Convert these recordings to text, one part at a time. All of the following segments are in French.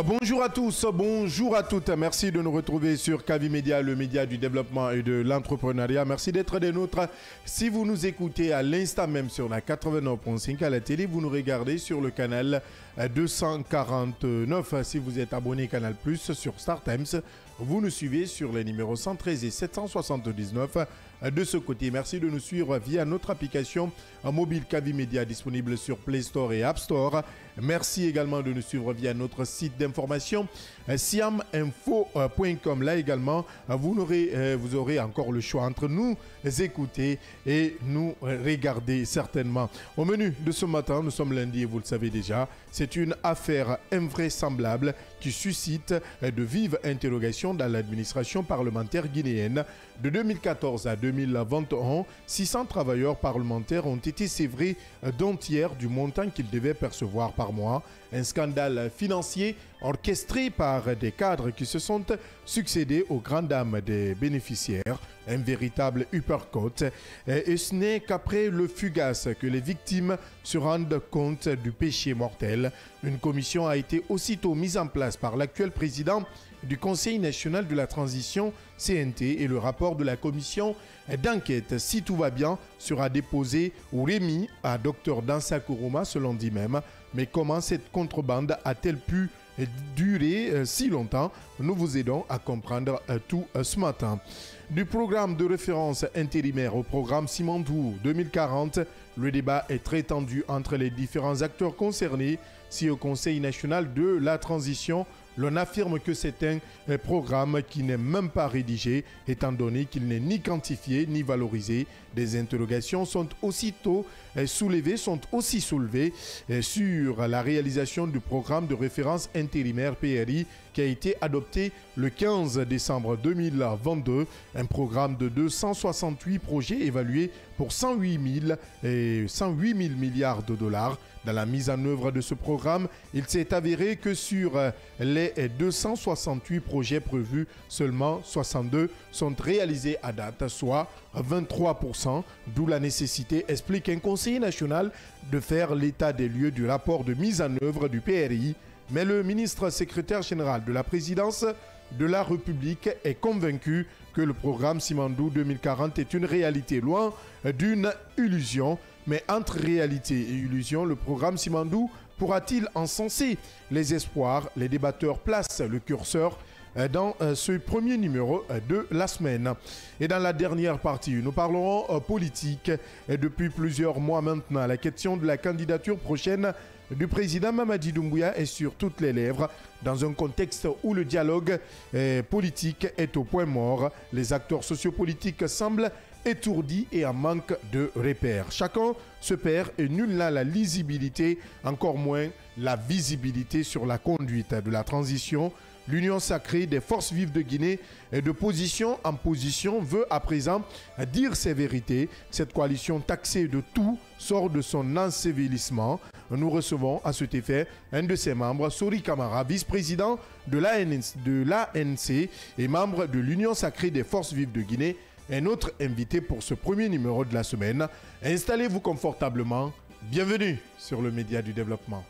Bonjour à tous, bonjour à toutes. Merci de nous retrouver sur Kavi Média, le média du développement et de l'entrepreneuriat. Merci d'être des nôtres. Si vous nous écoutez à l'instant même sur la 89.5 à la télé, vous nous regardez sur le canal 249. Si vous êtes abonné Canal Plus sur Star Times, vous nous suivez sur les numéros 113 et 779. De ce côté, merci de nous suivre via notre application mobile Kavi Média disponible sur Play Store et App Store. Merci également de nous suivre via notre site d'information siaminfo.com. Là également, vous aurez encore le choix entre nous écouter et nous regarder certainement. Au menu de ce matin, nous sommes lundi et vous le savez déjà, c'est une affaire invraisemblable qui suscite de vives interrogations dans l'administration parlementaire guinéenne. De 2014 à 2021, 600 travailleurs parlementaires ont été sévrés d'un tiers du montant qu'ils devaient percevoir par mois. Un scandale financier orchestré par des cadres qui se sont succédés aux grandes dames des bénéficiaires. Un véritable uppercut. Et ce n'est qu'après le fugace que les victimes se rendent compte du péché mortel. Une commission a été aussitôt mise en place par l'actuel président du Conseil national de la transition CNT et le rapport de la commission d'enquête, si tout va bien, sera déposé ou remis à Dr Dansa Kourouma ce lundi même. Mais comment cette contrebande a-t-elle pu durer si longtemps? Nous vous aidons à comprendre tout ce matin. Du programme de référence intérimaire au programme Simandou 2040, le débat est très tendu entre les différents acteurs concernés. Si au Conseil national de la transition, l'on affirme que c'est un programme qui n'est même pas rédigé, étant donné qu'il n'est ni quantifié ni valorisé. Des interrogations sont aussi soulevées sur la réalisation du programme de référence intérimaire PRI qui a été adopté le 15 décembre 2022. Un programme de 268 projets évalués pour 108 000 milliards de dollars. Dans la mise en œuvre de ce programme, il s'est avéré que sur les 268 projets prévus, seulement 62 sont réalisés à date, soit 23%, d'où la nécessité, explique un conseiller national, de faire l'état des lieux du rapport de mise en œuvre du PRI. Mais le ministre secrétaire général de la présidence de la République est convaincu que le programme Simandou 2040 est une réalité, loin d'une illusion. Mais entre réalité et illusion, le programme Simandou pourra-t-il encenser les espoirs? Les débatteurs placent le curseur dans ce premier numéro de la semaine. Et dans la dernière partie, nous parlerons politique. Et depuis plusieurs mois maintenant, la question de la candidature prochaine du président Mamadi Doumbouya est sur toutes les lèvres. Dans un contexte où le dialogue politique est au point mort, les acteurs sociopolitiques semblent étourdis et en manque de repères. Chacun se perd et nul n'a la lisibilité, encore moins la visibilité sur la conduite de la transition. L'union sacrée des forces vives de Guinée et de position en position veut à présent dire ses vérités. Cette coalition taxée de tout sort de son ensevelissement. Nous recevons à cet effet un de ses membres, Sori Kamara, vice-président de l'ANC et membre de l'Union sacrée des forces vives de Guinée, un autre invité pour ce premier numéro de la semaine. Installez-vous confortablement. Bienvenue sur le média du développement.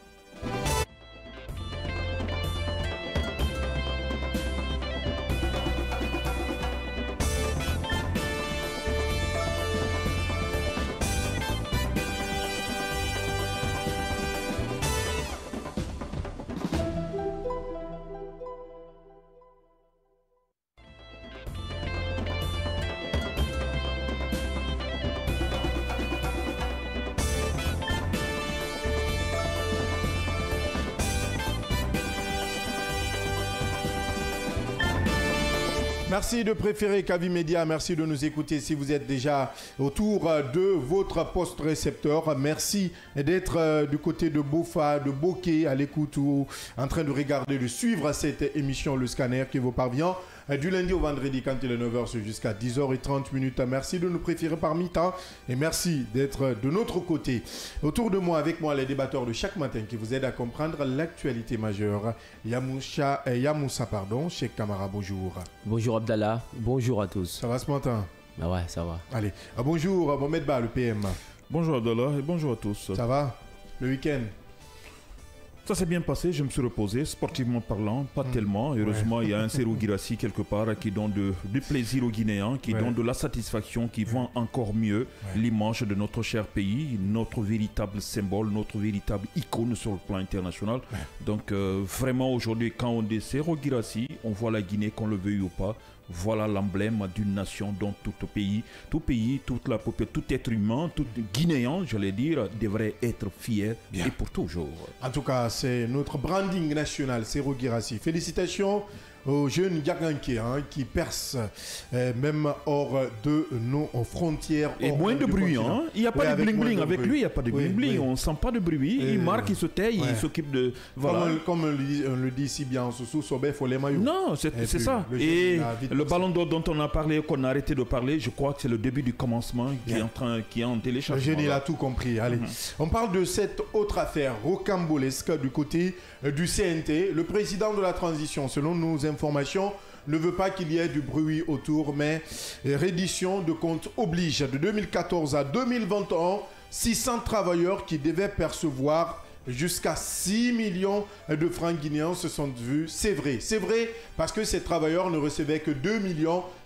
Merci de préférer Kavi Média, merci de nous écouter si vous êtes déjà autour de votre poste récepteur. Merci d'être du côté de Bofa, de Bokeh à l'écoute ou en train de regarder, de suivre cette émission Le Scanner qui vous parvient du lundi au vendredi quand il est 9h jusqu'à 10h30. Merci de nous préférer parmi tant et merci d'être de notre côté. Autour de moi, avec moi, les débatteurs de chaque matin qui vous aident à comprendre l'actualité majeure. Yamoussa, Cheikh Kamara, bonjour. Bonjour Abdallah, bonjour à tous. Ça va ce matin? Bah ouais, ça va. Allez, bonjour Mohamed Ba, le PM. Bonjour Abdallah et bonjour à tous. Ça va? Le week-end? Ça s'est bien passé, je me suis reposé, sportivement parlant, pas tellement. Heureusement, il y a un Serhou Guirassy quelque part qui donne du plaisir aux Guinéens, qui donne de la satisfaction, qui vend encore mieux l'image de notre cher pays, notre véritable symbole, notre véritable icône sur le plan international. Donc vraiment aujourd'hui, quand on dit Serhou Guirassy, on voit la Guinée, qu'on le veuille ou pas. Voilà l'emblème d'une nation dont tout pays, toute la population, tout être humain, tout Guinéen, j'allais dire, devrait être fier et pour toujours. En tout cas, c'est notre branding national, Serhou Guirassy. Félicitations aux jeunes Yaganké qui percent même hors de nos frontières. Et moins de bruit, hein. Il n'y a pas de bling-bling. Avec lui, il n'y a pas de bling-bling. On ne sent pas de bruit. Il marque, il se tait, il s'occupe de... Voilà. Comme on le dit si bien en sous Sobé, il faut les maillots. Non, c'est ça. Et le ballon d'or dont on a parlé, qu'on a arrêté de parler, je crois que c'est le début du commencement qui est en téléchargement. Le génie a tout compris. Allez. On parle de cette autre affaire rocambolesque du côté du CNT. Le président de la transition, selon nos informations, ne veut pas qu'il y ait du bruit autour, mais reddition de comptes oblige. De 2014 à 2021, 600 travailleurs qui devaient percevoir jusqu'à 6 millions de francs guinéens se sont vus. C'est vrai parce que ces travailleurs ne recevaient que 2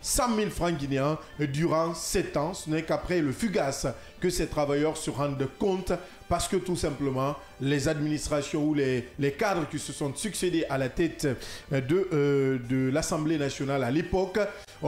100 000 francs guinéens durant 7 ans. Ce n'est qu'après le fugace que ces travailleurs se rendent compte parce que tout simplement les administrations ou les cadres qui se sont succédés à la tête de l'Assemblée nationale à l'époque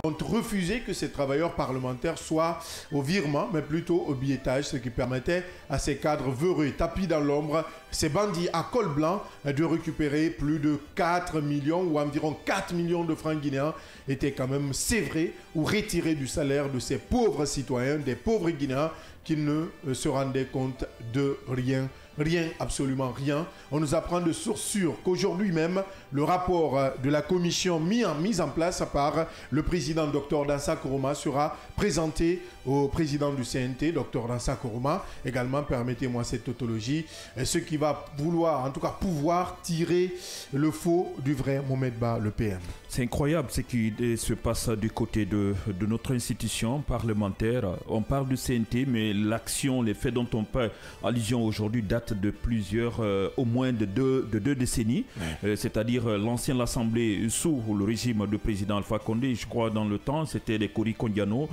ont refusé que ces travailleurs parlementaires soient au virement, mais plutôt au billetage, ce qui permettait à ces cadres vheureux, tapis dans l'ombre, ces bandits à col blanc, de récupérer plus de 4 millions ou environ 4 millions de francs guinéens, étaient quand même sévrés ou retirés du salaire de ces pauvres citoyens, des pauvres Guinéens qui ne se rendaient compte de rien. Rien, absolument rien. On nous apprend de source sûre qu'aujourd'hui même, le rapport de la commission mis en place par le président Dr Dansa Koroma sera présenté au président du CNT, Dr Dansa Koroma. Également, permettez-moi cette tautologie, ce qui va vouloir, en tout cas pouvoir tirer le faux du vrai Mohamed Ba, le PM. C'est incroyable ce qui se passe du côté de notre institution parlementaire. On parle du CNT, mais l'action, les faits dont on fait allusion aujourd'hui datent de plusieurs, au moins de deux décennies. C'est-à-dire l'ancienne Assemblée sous le régime du président Alpha Condé, je crois dans le temps, c'était les Kori Kondiano.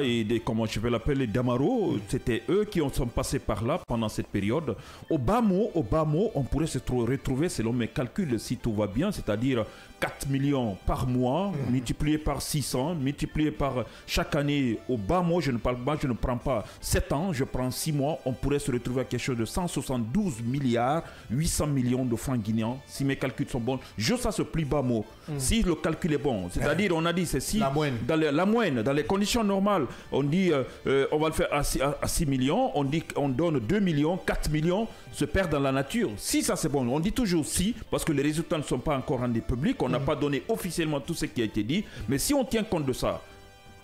Et comment je vais l'appeler, les Damaro, c'était eux qui sont passés par là pendant cette période. Au bas mot, on pourrait se retrouver, selon mes calculs, si tout va bien, c'est-à-dire 4 millions par mois, multiplié par 600, multiplié par chaque année. Au bas mot, je ne prends pas 7 ans, je prends 6 mois, on pourrait se retrouver à quelque chose de 172 milliards 800 millions de francs guinéens, si mes calculs sont bons. Juste à ce plus bas mot, si le calcul est bon, c'est-à-dire on a dit c'est si la moyenne, dans les conditions normales, on dit on va le faire à 6 millions, on dit on donne 2 millions, 4 millions se perdent dans la nature. Si ça c'est bon, on dit toujours si, parce que les résultats ne sont pas encore rendus publics, on n'a pas donné officiellement tout ce qui a été dit, mais si on tient compte de ça,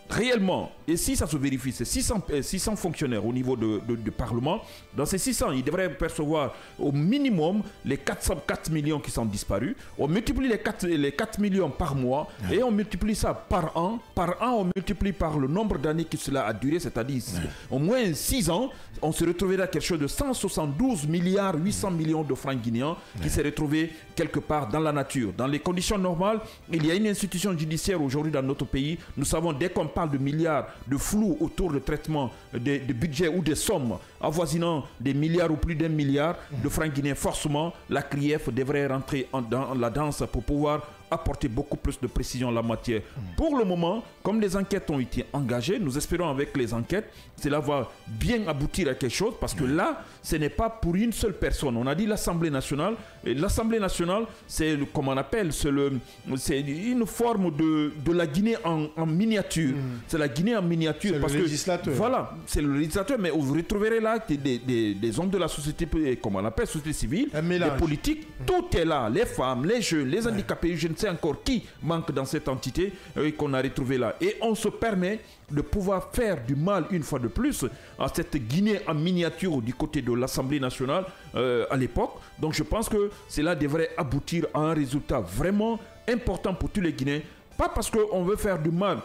réellement, et si ça se vérifie, c'est 600 fonctionnaires au niveau du Parlement. Dans ces 600, ils devraient percevoir au minimum les 404 millions qui sont disparus. On multiplie les 4 millions par mois et on multiplie ça par an. Par an, on multiplie par le nombre d'années que cela a duré, c'est-à-dire au moins 6 ans, on se retrouvera à quelque chose de 172 milliards 800 millions de francs guinéens qui s'est retrouvé quelque part dans la nature. Dans les conditions normales, il y a une institution judiciaire aujourd'hui dans notre pays. Nous savons, dès qu'on parle de milliards de flou autour du traitement des budgets ou des sommes avoisinant des milliards ou plus d'un milliard de francs guinéens, forcément, la CRIEF devrait rentrer dans la danse pour pouvoir apporter beaucoup plus de précision en la matière. Pour le moment, comme les enquêtes ont été engagées, nous espérons avec les enquêtes, cela va bien aboutir à quelque chose parce que là, ce n'est pas pour une seule personne. On a dit l'Assemblée nationale. Et l'Assemblée nationale, c'est comment on appelle, c'est une forme de la Guinée en miniature. C'est la Guinée en miniature. C'est le législateur. Voilà, c'est le législateur, mais vous retrouverez là des hommes de la société, comment on appelle, société civile, des politiques, tout est là. Les femmes, les jeunes, les handicapés, je ne sais encore qui manque dans cette entité qu'on a retrouvé là. Et on se permet de pouvoir faire du mal une fois de plus à cette Guinée en miniature du côté de l'Assemblée nationale à l'époque. Donc je pense que cela devrait aboutir à un résultat vraiment important pour tous les Guinéens. Pas parce qu'on veut faire du mal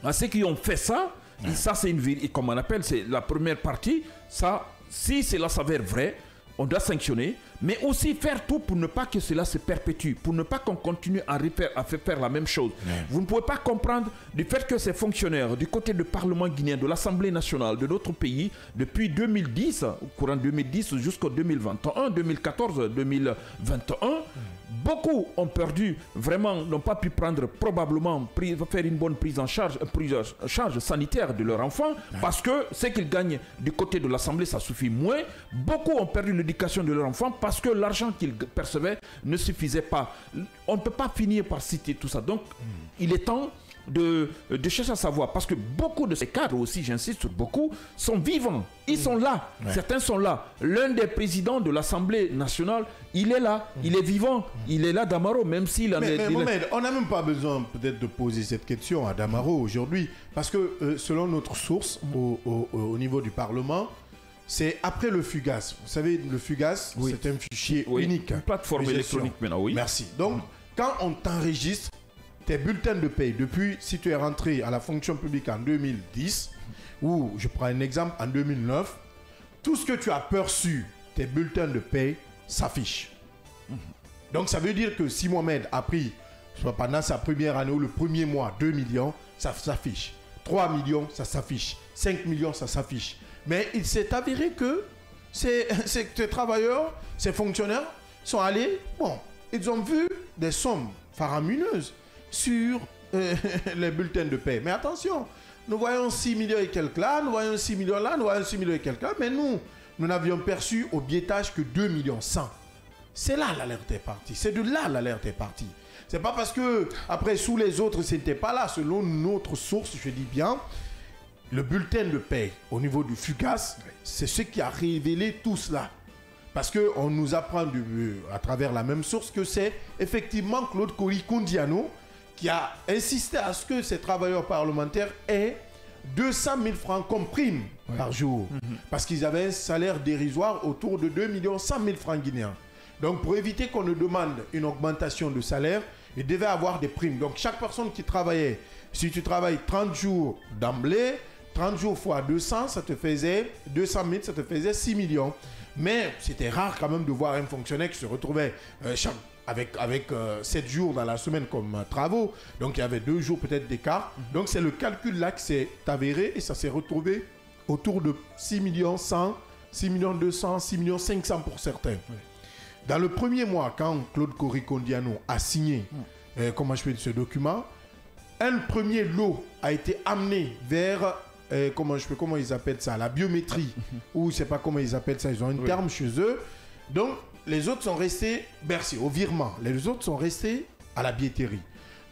à ceux qui ont fait ça. Et ça c'est comme on appelle, c'est la première partie. Ça, si cela s'avère vrai, on doit sanctionner, mais aussi faire tout pour ne pas que cela se perpétue, pour ne pas qu'on continue à faire la même chose. Vous ne pouvez pas comprendre du fait que ces fonctionnaires du côté du Parlement guinéen, de l'Assemblée nationale de notre pays, depuis 2010, au courant 2010 jusqu'au 2021, 2014, 2021, beaucoup ont perdu, vraiment, n'ont pas pu prendre probablement, faire une bonne prise en charge sanitaire de leur enfant, parce que ce qu'ils gagnent du côté de l'Assemblée, ça suffit moins. Beaucoup ont perdu l'éducation de leur enfant parce que l'argent qu'ils percevaient ne suffisait pas. On ne peut pas finir par citer tout ça. Donc, il est temps de chercher à savoir, parce que beaucoup de ces cadres aussi, j'insiste sur beaucoup, sont vivants. Ils sont là. Certains sont là. L'un des présidents de l'Assemblée nationale, il est là. Il est vivant. Il est là, Damaro, même s'il en est... Mais Mohamed, on n'a même pas besoin peut-être de poser cette question à Damaro aujourd'hui, parce que selon notre source, au niveau du Parlement, c'est après le FUGAS. Vous savez, le FUGAS, c'est un fichier unique. Une plateforme électronique maintenant, oui. Merci. Donc, quand on t'enregistre tes bulletins de paye, depuis, si tu es rentré à la fonction publique en 2010, ou je prends un exemple, en 2009, tout ce que tu as perçu, tes bulletins de paye, s'affichent. Donc, ça veut dire que si Mohamed a pris, soit pendant sa première année ou le premier mois, 2 millions, ça s'affiche. 3 millions, ça s'affiche. 5 millions, ça s'affiche. Mais il s'est avéré que ces travailleurs, ces fonctionnaires sont allés, ils ont vu des sommes faramineuses sur les bulletins de paie. Mais attention, nous voyons 6 millions et quelques là, nous voyons 6 millions là, nous voyons 6 millions et quelques là, mais nous n'avions perçu au biétage que 2 millions 100. C'est là l'alerte est partie. C'est de là l'alerte est partie. C'est pas parce que, après, sous les autres, c'était pas là. Selon notre source, je dis bien, le bulletin de paie au niveau du FUGAS, c'est ce qui a révélé tout cela. Parce qu'on nous apprend à travers la même source que c'est effectivement Claude Kori-Kondiano qui a insisté à ce que ces travailleurs parlementaires aient 200 000 francs comme prime par jour. Parce qu'ils avaient un salaire dérisoire autour de 2 100 000 francs guinéens. Donc pour éviter qu'on ne demande une augmentation de salaire, ils devaient avoir des primes. Donc chaque personne qui travaillait, si tu travailles 30 jours d'emblée, 30 jours fois 200, ça te faisait 200 000, ça te faisait 6 millions. Mais c'était rare quand même de voir un fonctionnaire qui se retrouvait avec 7 jours dans la semaine comme travaux. Donc il y avait 2 jours peut-être d'écart. Donc c'est le calcul là qui s'est avéré et ça s'est retrouvé autour de 6 millions 100, 6 millions 200, 6 millions 500 pour certains. Dans le premier mois, quand Claude Kori-Kondiano a signé ce document, un premier lot a été amené vers comment ils appellent ça, la biométrie, ou je ne sais pas comment ils appellent ça, ils ont un terme chez eux. Donc, les autres sont restés bercés au virement. Les autres sont restés à la billetterie.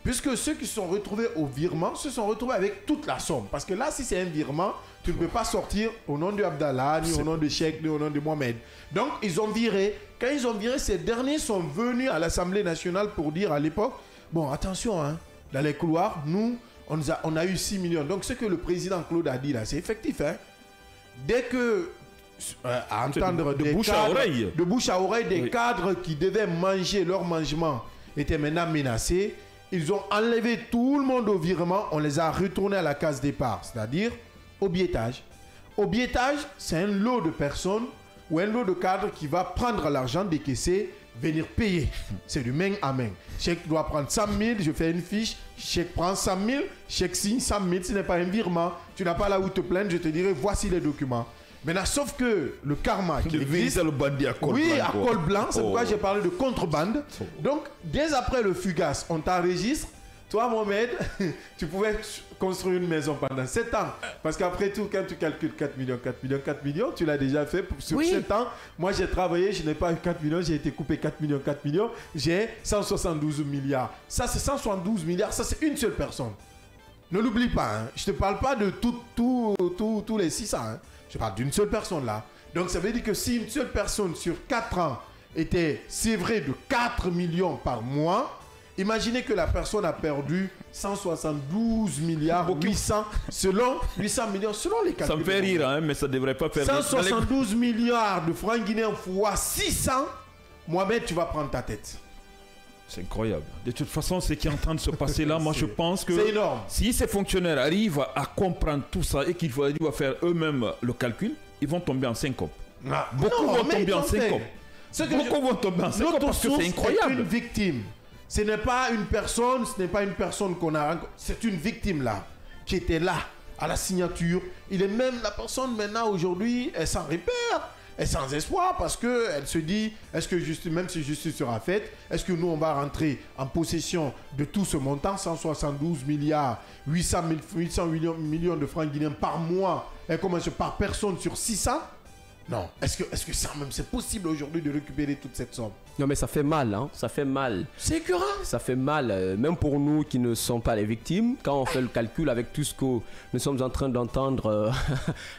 Puisque ceux qui se sont retrouvés au virement se sont retrouvés avec toute la somme. Parce que là, si c'est un virement, tu ne peux pas sortir au nom de Abdallah, ni au nom de Cheikh, ni au nom de Mohamed. Donc, ils ont viré. Quand ils ont viré, ces derniers sont venus à l'Assemblée nationale pour dire à l'époque, bon, attention, hein, dans les couloirs, nous, on a eu 6 millions. Donc, ce que le président Claude a dit là, c'est effectif. Hein. Dès que, à entendre de bouche à oreille. De bouche à oreille, des cadres qui devaient manger, leur mangement était maintenant menacé. Ils ont enlevé tout le monde au virement. On les a retournés à la case départ, c'est-à-dire au biétage. Au biétage, c'est un lot de personnes ou un lot de cadres qui va prendre l'argent décaissé, venir payer. C'est du main à main. Cheikh doit prendre 100 000, je fais une fiche. Cheikh prend 100 000, Cheikh signe 100 000. Ce n'est pas un virement. Tu n'as pas là où te plaindre, je te dirai voici les documents. Maintenant, sauf que le karma qui existe... le bandit à col blanc. Oui, à col blanc. C'est pourquoi j'ai parlé de contrebande. Donc, dès après le FUGAS, on t'enregistre. Toi, Mohamed, tu pouvais construire une maison pendant 7 ans. Parce qu'après tout, quand tu calcules 4 millions, tu l'as déjà fait sur 7 ans. Moi, j'ai travaillé, je n'ai pas eu 4 millions, j'ai été coupé 4 millions. J'ai 172 milliards. Ça, c'est 172 milliards, ça, c'est une seule personne. Ne l'oublie pas, hein. Je ne te parle pas de tous les 600. Hein. Je parle d'une seule personne là. Donc, ça veut dire que si une seule personne sur 4 ans était sévrée de 4 millions par mois, imaginez que la personne a perdu 172 milliards 800 millions selon les calculs. Ça me fait rire, hein, mais ça ne devrait pas faire... 172 milliards de francs guinéens fois 600, Mohamed, tu vas prendre ta tête. C'est incroyable. De toute façon, ce qui est en train de se passer là, moi je pense que c'est énorme. Si ces fonctionnaires arrivent à comprendre tout ça et qu'ils doivent faire eux-mêmes le calcul, ils vont tomber en syncope. Beaucoup vont tomber en syncope. Beaucoup vont tomber en syncope parce que c'est incroyable. Est une victime. Ce n'est pas une personne qu'on a... C'est une victime là, qui était là, à la signature. Il est même la personne maintenant, aujourd'hui, elle s'en répère. Elle est sans espoir parce qu'elle se dit, est-ce que justice, même si justice sera faite, est-ce que nous, on va rentrer en possession de tout ce montant, 172 milliards, 800 millions de francs guinéens par mois, et comment par personne sur 600? Non. Est-ce que ça même, c'est possible aujourd'hui de récupérer toute cette somme? Non, mais ça fait mal, hein. Ça fait mal. C'est écœurant. Ça fait mal, même pour nous qui ne sommes pas les victimes. Quand on fait le calcul avec tout ce que nous sommes en train d'entendre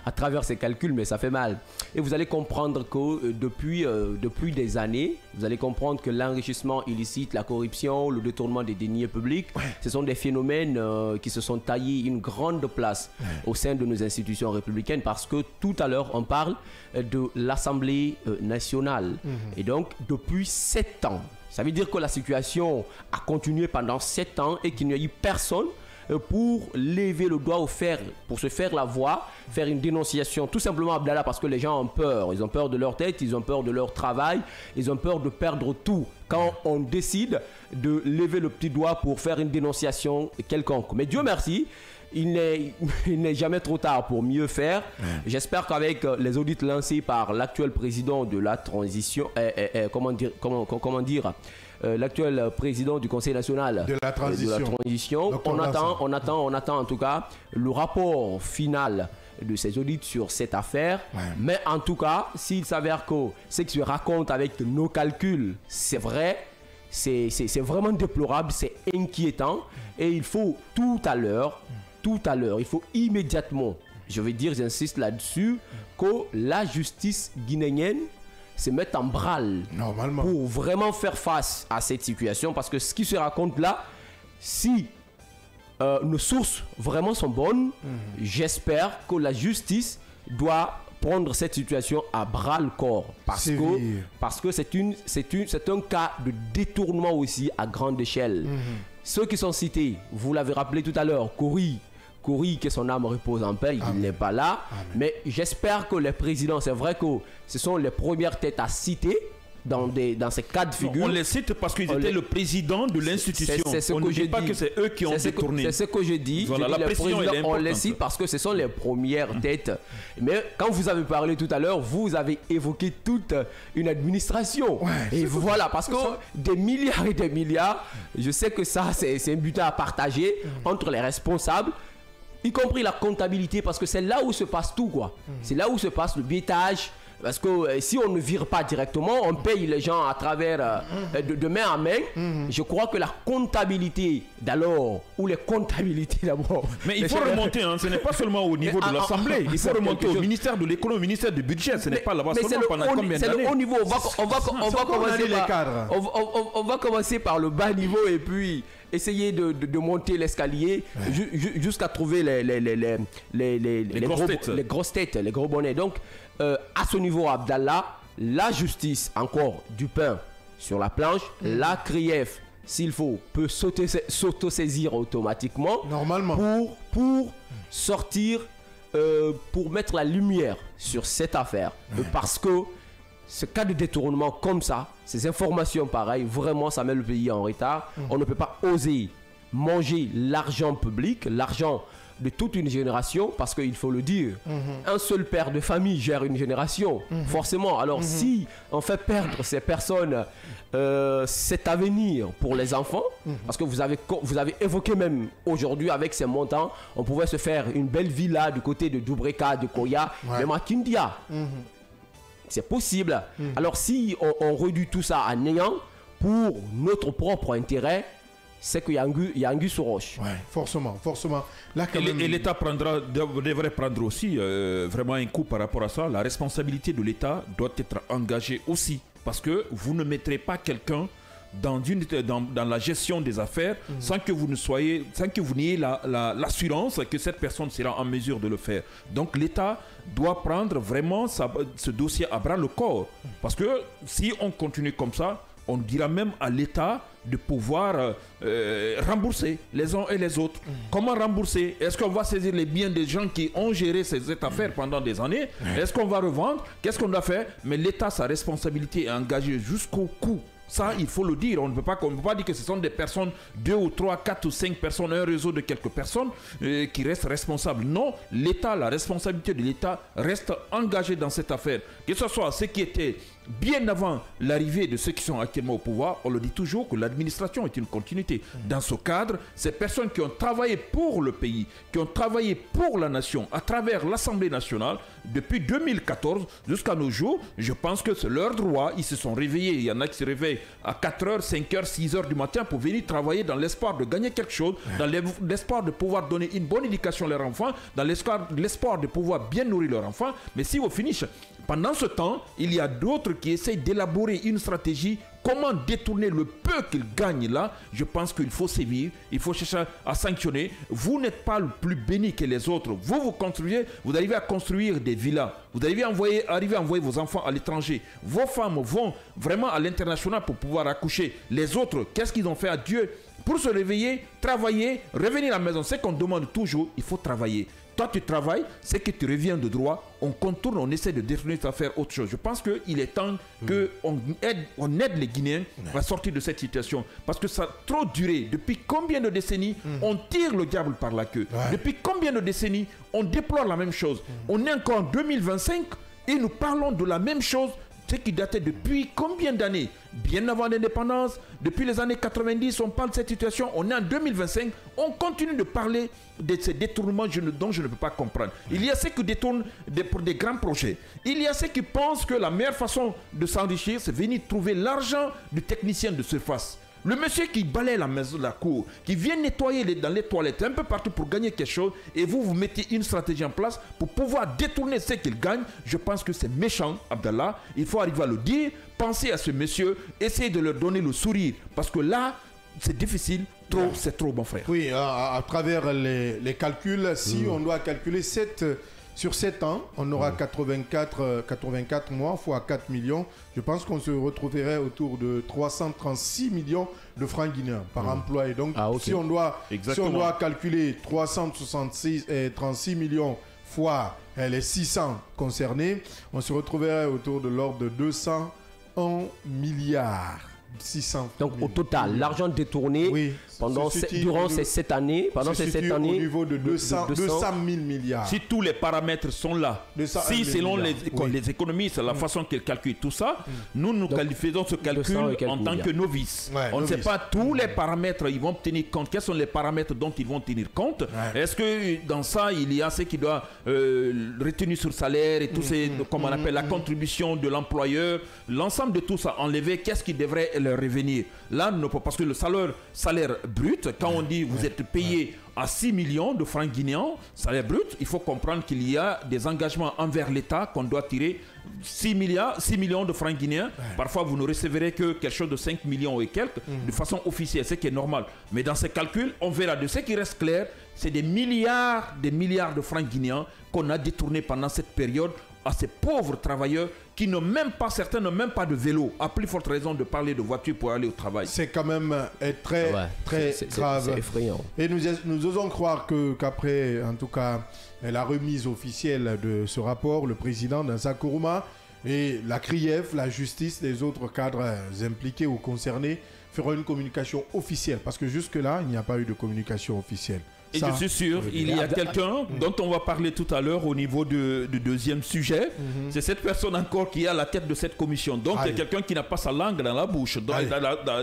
à travers ces calculs, mais ça fait mal. Et vous allez comprendre que depuis des années, vous allez comprendre que l'enrichissement illicite, la corruption, le détournement des deniers publics, ce sont des phénomènes qui se sont taillés une grande place au sein de nos institutions républicaines, parce que tout à l'heure, on parle de l'Assemblée nationale. Et donc, depuis 7 ans, ça veut dire que la situation a continué pendant 7 ans et qu'il n'y a eu personne pour lever le doigt pour se faire la voix, faire une dénonciation. Tout simplement, Abdallah, parce que les gens ont peur. Ils ont peur de leur tête, ils ont peur de leur travail, ils ont peur de perdre tout quand on décide de lever le petit doigt pour faire une dénonciation quelconque. Mais Dieu merci, il n'est jamais trop tard pour mieux faire. J'espère qu'avec les audits lancés par l'actuel président de la transition, l'actuel président du Conseil national de la transition, on attend en tout cas le rapport final de ces audits sur cette affaire. Mais en tout cas, s'il s'avère que ce que je raconte avec nos calculs, c'est vrai, c'est vraiment déplorable, c'est inquiétant, et il faut tout à l'heure, il faut immédiatement, je veux dire, j'insiste là-dessus, que la justice guinéenne se mette en branle pour vraiment faire face à cette situation, parce que ce qui se raconte là, si nos sources vraiment sont bonnes, j'espère que la justice doit prendre cette situation à bras le corps, parce que c'est un cas de détournement aussi à grande échelle. Ceux qui sont cités, vous l'avez rappelé tout à l'heure, Kouri, que son âme repose en paix, il n'est pas là. Mais j'espère que les présidents, c'est vrai que ce sont les premières têtes à citer dans ces cas de figure. On les cite parce qu'ils étaient le président de l'institution. On ne dit pas que c'est eux qui ont détourné. C'est ce que je dis. Voilà, la précision est importante. On les cite parce que ce sont les premières têtes. Mais quand vous avez parlé tout à l'heure, vous avez évoqué toute une administration. Et voilà, parce que des milliards et des milliards, je sais que ça, c'est un butin à partager entre les responsables, y compris la comptabilité, parce que c'est là où se passe tout, quoi. C'est là où se passe le biaitage. Parce que si on ne vire pas directement, on paye les gens à travers de main en main. Je crois que la comptabilité d'alors, ou les comptabilités d'abord. Mais il faut remonter, hein, ce n'est pas seulement au niveau de l'Assemblée. Il faut remonter au ministère de l'économie, au ministère du budget. Ce n'est pas là-bas seulement pendant combien d'années. C'est le haut niveau. On va commencer par le bas niveau et puis essayer de monter l'escalier jusqu'à trouver les grosses têtes, les gros bonnets. Donc, à ce niveau, Abdallah, la justice, encore du pain sur la planche, la CRIEF, s'il faut, peut s'auto-saisir automatiquement. Normalement. Pour sortir, pour mettre la lumière sur cette affaire. Parce que ce cas de détournement comme ça, ces informations pareilles, vraiment ça met le pays en retard. On ne peut pas oser manger l'argent public, l'argent de toute une génération, parce qu'il faut le dire, un seul père de famille gère une génération, forcément. Alors si on fait perdre ces personnes cet avenir pour les enfants, parce que vous avez évoqué même aujourd'hui avec ces montants, on pouvait se faire une belle villa du côté de Doubreka, de Koya, même à Kindia. C'est possible. Alors si on réduit tout ça à néant pour notre propre intérêt, c'est qu'il y a anguille sous roche. Forcément. Là, et l'État devrait prendre aussi vraiment un coup par rapport à ça. La responsabilité de l'État doit être engagée aussi. Parce que vous ne mettrez pas quelqu'un dans la gestion des affaires sans que vous n'ayez l'assurance que cette personne sera en mesure de le faire. Donc l'État doit prendre vraiment ce dossier à bras le corps. Parce que si on continue comme ça, on dira même à l'État de pouvoir rembourser les uns et les autres. Comment rembourser? Est-ce qu'on va saisir les biens des gens qui ont géré cette affaire pendant des années? Est-ce qu'on va revendre? Qu'est-ce qu'on doit faire? Mais l'État, sa responsabilité est engagée jusqu'au cou. Ça, il faut le dire. On ne peut pas dire que ce sont des personnes, 2 ou 3, 4 ou 5 personnes, un réseau de quelques personnes qui restent responsables. Non, l'État, la responsabilité de l'État reste engagée dans cette affaire. Que ce soit ce qui était bien avant l'arrivée de ceux qui sont actuellement au pouvoir, on le dit toujours que l'administration est une continuité. Dans ce cadre, ces personnes qui ont travaillé pour le pays, qui ont travaillé pour la nation, à travers l'Assemblée nationale, depuis 2014 jusqu'à nos jours, je pense que c'est leur droit. Ils se sont réveillés. Il y en a qui se réveillent à 4h, 5h, 6h du matin pour venir travailler dans l'espoir de gagner quelque chose, dans l'espoir de pouvoir donner une bonne éducation à leurs enfants, dans l'espoir de pouvoir bien nourrir leurs enfants. Mais si au finish, pendant ce temps, il y a d'autres qui essayent d'élaborer une stratégie. Comment détourner le peu qu'ils gagnent là? Je pense qu'il faut sévir, il faut chercher à sanctionner. Vous n'êtes pas le plus béni que les autres. Vous construisez, vous arrivez à construire des villas. Vous arrivez à envoyer vos enfants à l'étranger. Vos femmes vont vraiment à l'international pour pouvoir accoucher. Les autres, qu'est-ce qu'ils ont fait à Dieu? Pour se réveiller, travailler, revenir à la maison. C'est qu'on demande toujours, il faut travailler. Toi, tu travailles, c'est que tu reviens de droit, on contourne, on essaie de détourner ça, faire autre chose. Je pense qu'il est temps qu'on aide les Guinéens à sortir de cette situation. Parce que ça a trop duré. Depuis combien de décennies on tire le diable par la queue? Depuis combien de décennies on déplore la même chose? On est encore en 2025 et nous parlons de la même chose. Ce qui datait depuis combien d'années? Bien avant l'indépendance, depuis les années 90, on parle de cette situation. On est en 2025, on continue de parler de ces détournements dont je ne peux pas comprendre. Il y a ceux qui détournent pour des grands projets. Il y a ceux qui pensent que la meilleure façon de s'enrichir, c'est venir trouver l'argent du technicien de surface. Le monsieur qui balaye la maison, la cour, qui vient nettoyer dans les toilettes un peu partout pour gagner quelque chose, et vous mettez une stratégie en place pour pouvoir détourner ce qu'il gagne. Je pense que c'est méchant, Abdallah. Il faut arriver à le dire. Pensez à ce monsieur, essayez de leur donner le sourire. Parce que là, c'est difficile. C'est trop, mon frère. Oui, à travers les calculs, si on doit calculer sur 7 ans, on aura 84 mois fois 4 millions. Je pense qu'on se retrouverait autour de 336 millions de francs guinéens par employé. Donc, si on doit calculer 36 millions fois les 600 concernés, on se retrouverait autour de l'ordre de 201 milliards. 600 Donc au total, l'argent détourné durant ces 7 années, au niveau de 200 000 milliards. Si tous les paramètres sont là, si selon les économistes, la façon qu'ils calculent tout ça, nous faisons ce calcul en tant que novices. On ne sait pas tous les paramètres, ils vont tenir compte. Quels sont les paramètres dont ils vont tenir compte? Est-ce que dans ça, il y a ce qui doit retenir sur salaire et tout comme on appelle la contribution de l'employeur, l'ensemble de tout ça enlevé, qu'est-ce qui devrait leur revenir? Là, parce que le salaire brut, quand on dit vous êtes payé à 6 millions de francs guinéens, salaire brut, il faut comprendre qu'il y a des engagements envers l'État qu'on doit tirer 6 millions de francs guinéens. Parfois, vous ne recevrez que quelque chose de 5 millions et quelques de façon officielle, ce qui est normal. Mais dans ces calculs, on verra de ce qui reste clair, c'est des milliards de francs guinéens qu'on a détournés pendant cette période à ces pauvres travailleurs qui n'ont même pas, certains n'ont même pas de vélo, à plus forte raison de parler de voiture pour aller au travail. C'est quand même très grave. C'est effrayant. Et nous osons croire qu'après, en tout cas, la remise officielle de ce rapport, le président Dansa Kourouma et la CRIEF, la justice, les autres cadres impliqués ou concernés feront une communication officielle. Parce que jusque-là, il n'y a pas eu de communication officielle. Et je suis sûr, il y a quelqu'un dont on va parler tout à l'heure au niveau du deuxième sujet. C'est cette personne encore qui est à la tête de cette commission. Donc, il y a quelqu'un qui n'a pas sa langue dans la bouche,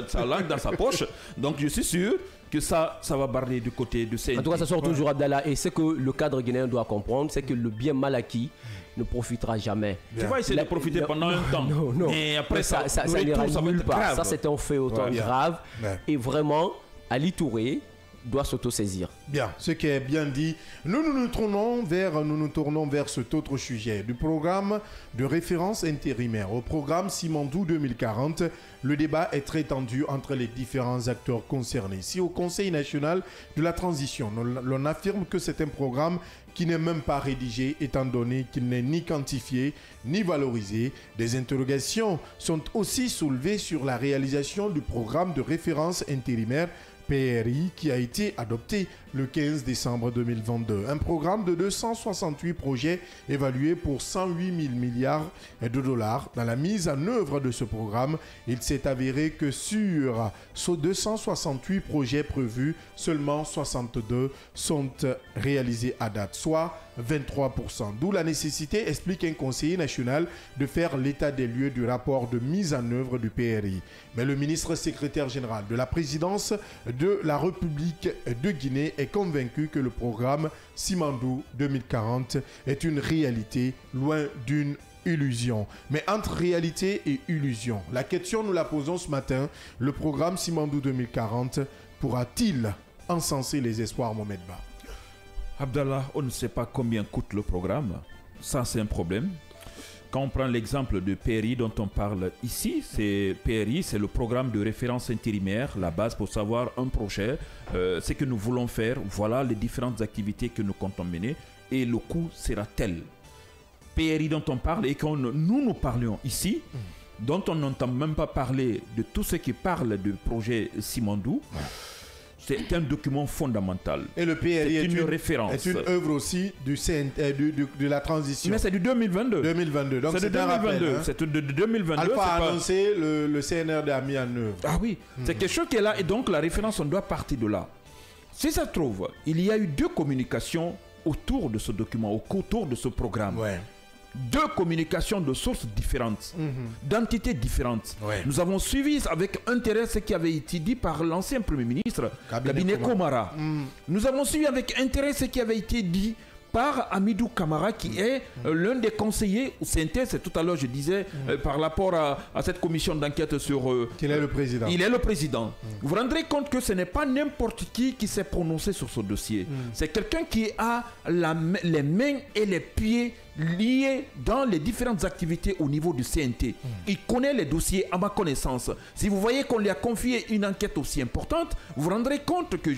sa langue dans sa poche. Donc, je suis sûr que ça va barrer du côté de ces... En tout cas, ça sort toujours, Abdallah. Et ce que le cadre guinéen doit comprendre, c'est que le bien mal acquis ne profitera jamais. Tu vas essayer de profiter pendant un temps. Non. Et après, ça n'ira nulle part. Ça, c'est un fait autant grave. Et vraiment, Ali Touré, doit s'autosaisir. Bien, ce qui est bien dit. Nous nous tournons vers cet autre sujet. Du programme de référence intérimaire au programme Simandou 2040, le débat est très tendu entre les différents acteurs concernés. Si au Conseil national de la transition, l'on affirme que c'est un programme qui n'est même pas rédigé, étant donné qu'il n'est ni quantifié ni valorisé, des interrogations sont aussi soulevées sur la réalisation du programme de référence intérimaire PRI qui a été adopté le 15 décembre 2022. Un programme de 268 projets évalués pour 108 000 milliards de dollars. Dans la mise en œuvre de ce programme, il s'est avéré que sur ces 268 projets prévus, seulement 62 sont réalisés à date, soit 23%. D'où la nécessité, explique un conseiller national, de faire l'état des lieux du rapport de mise en œuvre du PRI. Mais le ministre secrétaire général de la présidence de la République de Guinée est convaincu que le programme Simandou 2040 est une réalité loin d'une illusion. Mais entre réalité et illusion, la question nous la posons ce matin. Le programme Simandou 2040 pourra-t-il encenser les espoirs, Mohamed Ba? Abdallah, on ne sait pas combien coûte le programme. Ça, c'est un problème. Quand on prend l'exemple de PRI dont on parle ici, PRI, c'est le programme de référence intérimaire, la base pour savoir un projet, ce que nous voulons faire, voilà les différentes activités que nous comptons mener et le coût sera tel. PRI dont on parle et que nous parlions ici, dont on n'entend même pas parler de tout ce qui parle du projet Simandou. C'est un document fondamental. Et le PRI est une référence. C'est une œuvre aussi de la transition. Mais c'est du 2022. 2022. Donc c'est de 2022. Hein? C'est de 2022. Alpha a annoncé, le CNRD a mis en œuvre. Ah oui, c'est quelque chose qui est là. Et donc la référence, on doit partir de là. Si ça se trouve, il y a eu 2 communications autour de ce document, autour de ce programme. Ouais. 2 communications de sources différentes, d'entités différentes. Ouais. Nous avons suivi avec intérêt ce qui avait été dit par l'ancien Premier ministre, Cabinet Komara. Nous avons suivi avec intérêt ce qui avait été dit par Amidou Kamara, qui est l'un des conseillers au CNT. C'est tout à l'heure, je disais, par rapport à cette commission d'enquête sur... qu'il est le président. Il est le président. Vous vous rendrez compte que ce n'est pas n'importe qui s'est prononcé sur ce dossier. C'est quelqu'un qui a les mains et les pieds liés dans les différentes activités au niveau du CNT. Il connaît les dossiers à ma connaissance. Si vous voyez qu'on lui a confié une enquête aussi importante, vous vous rendrez compte que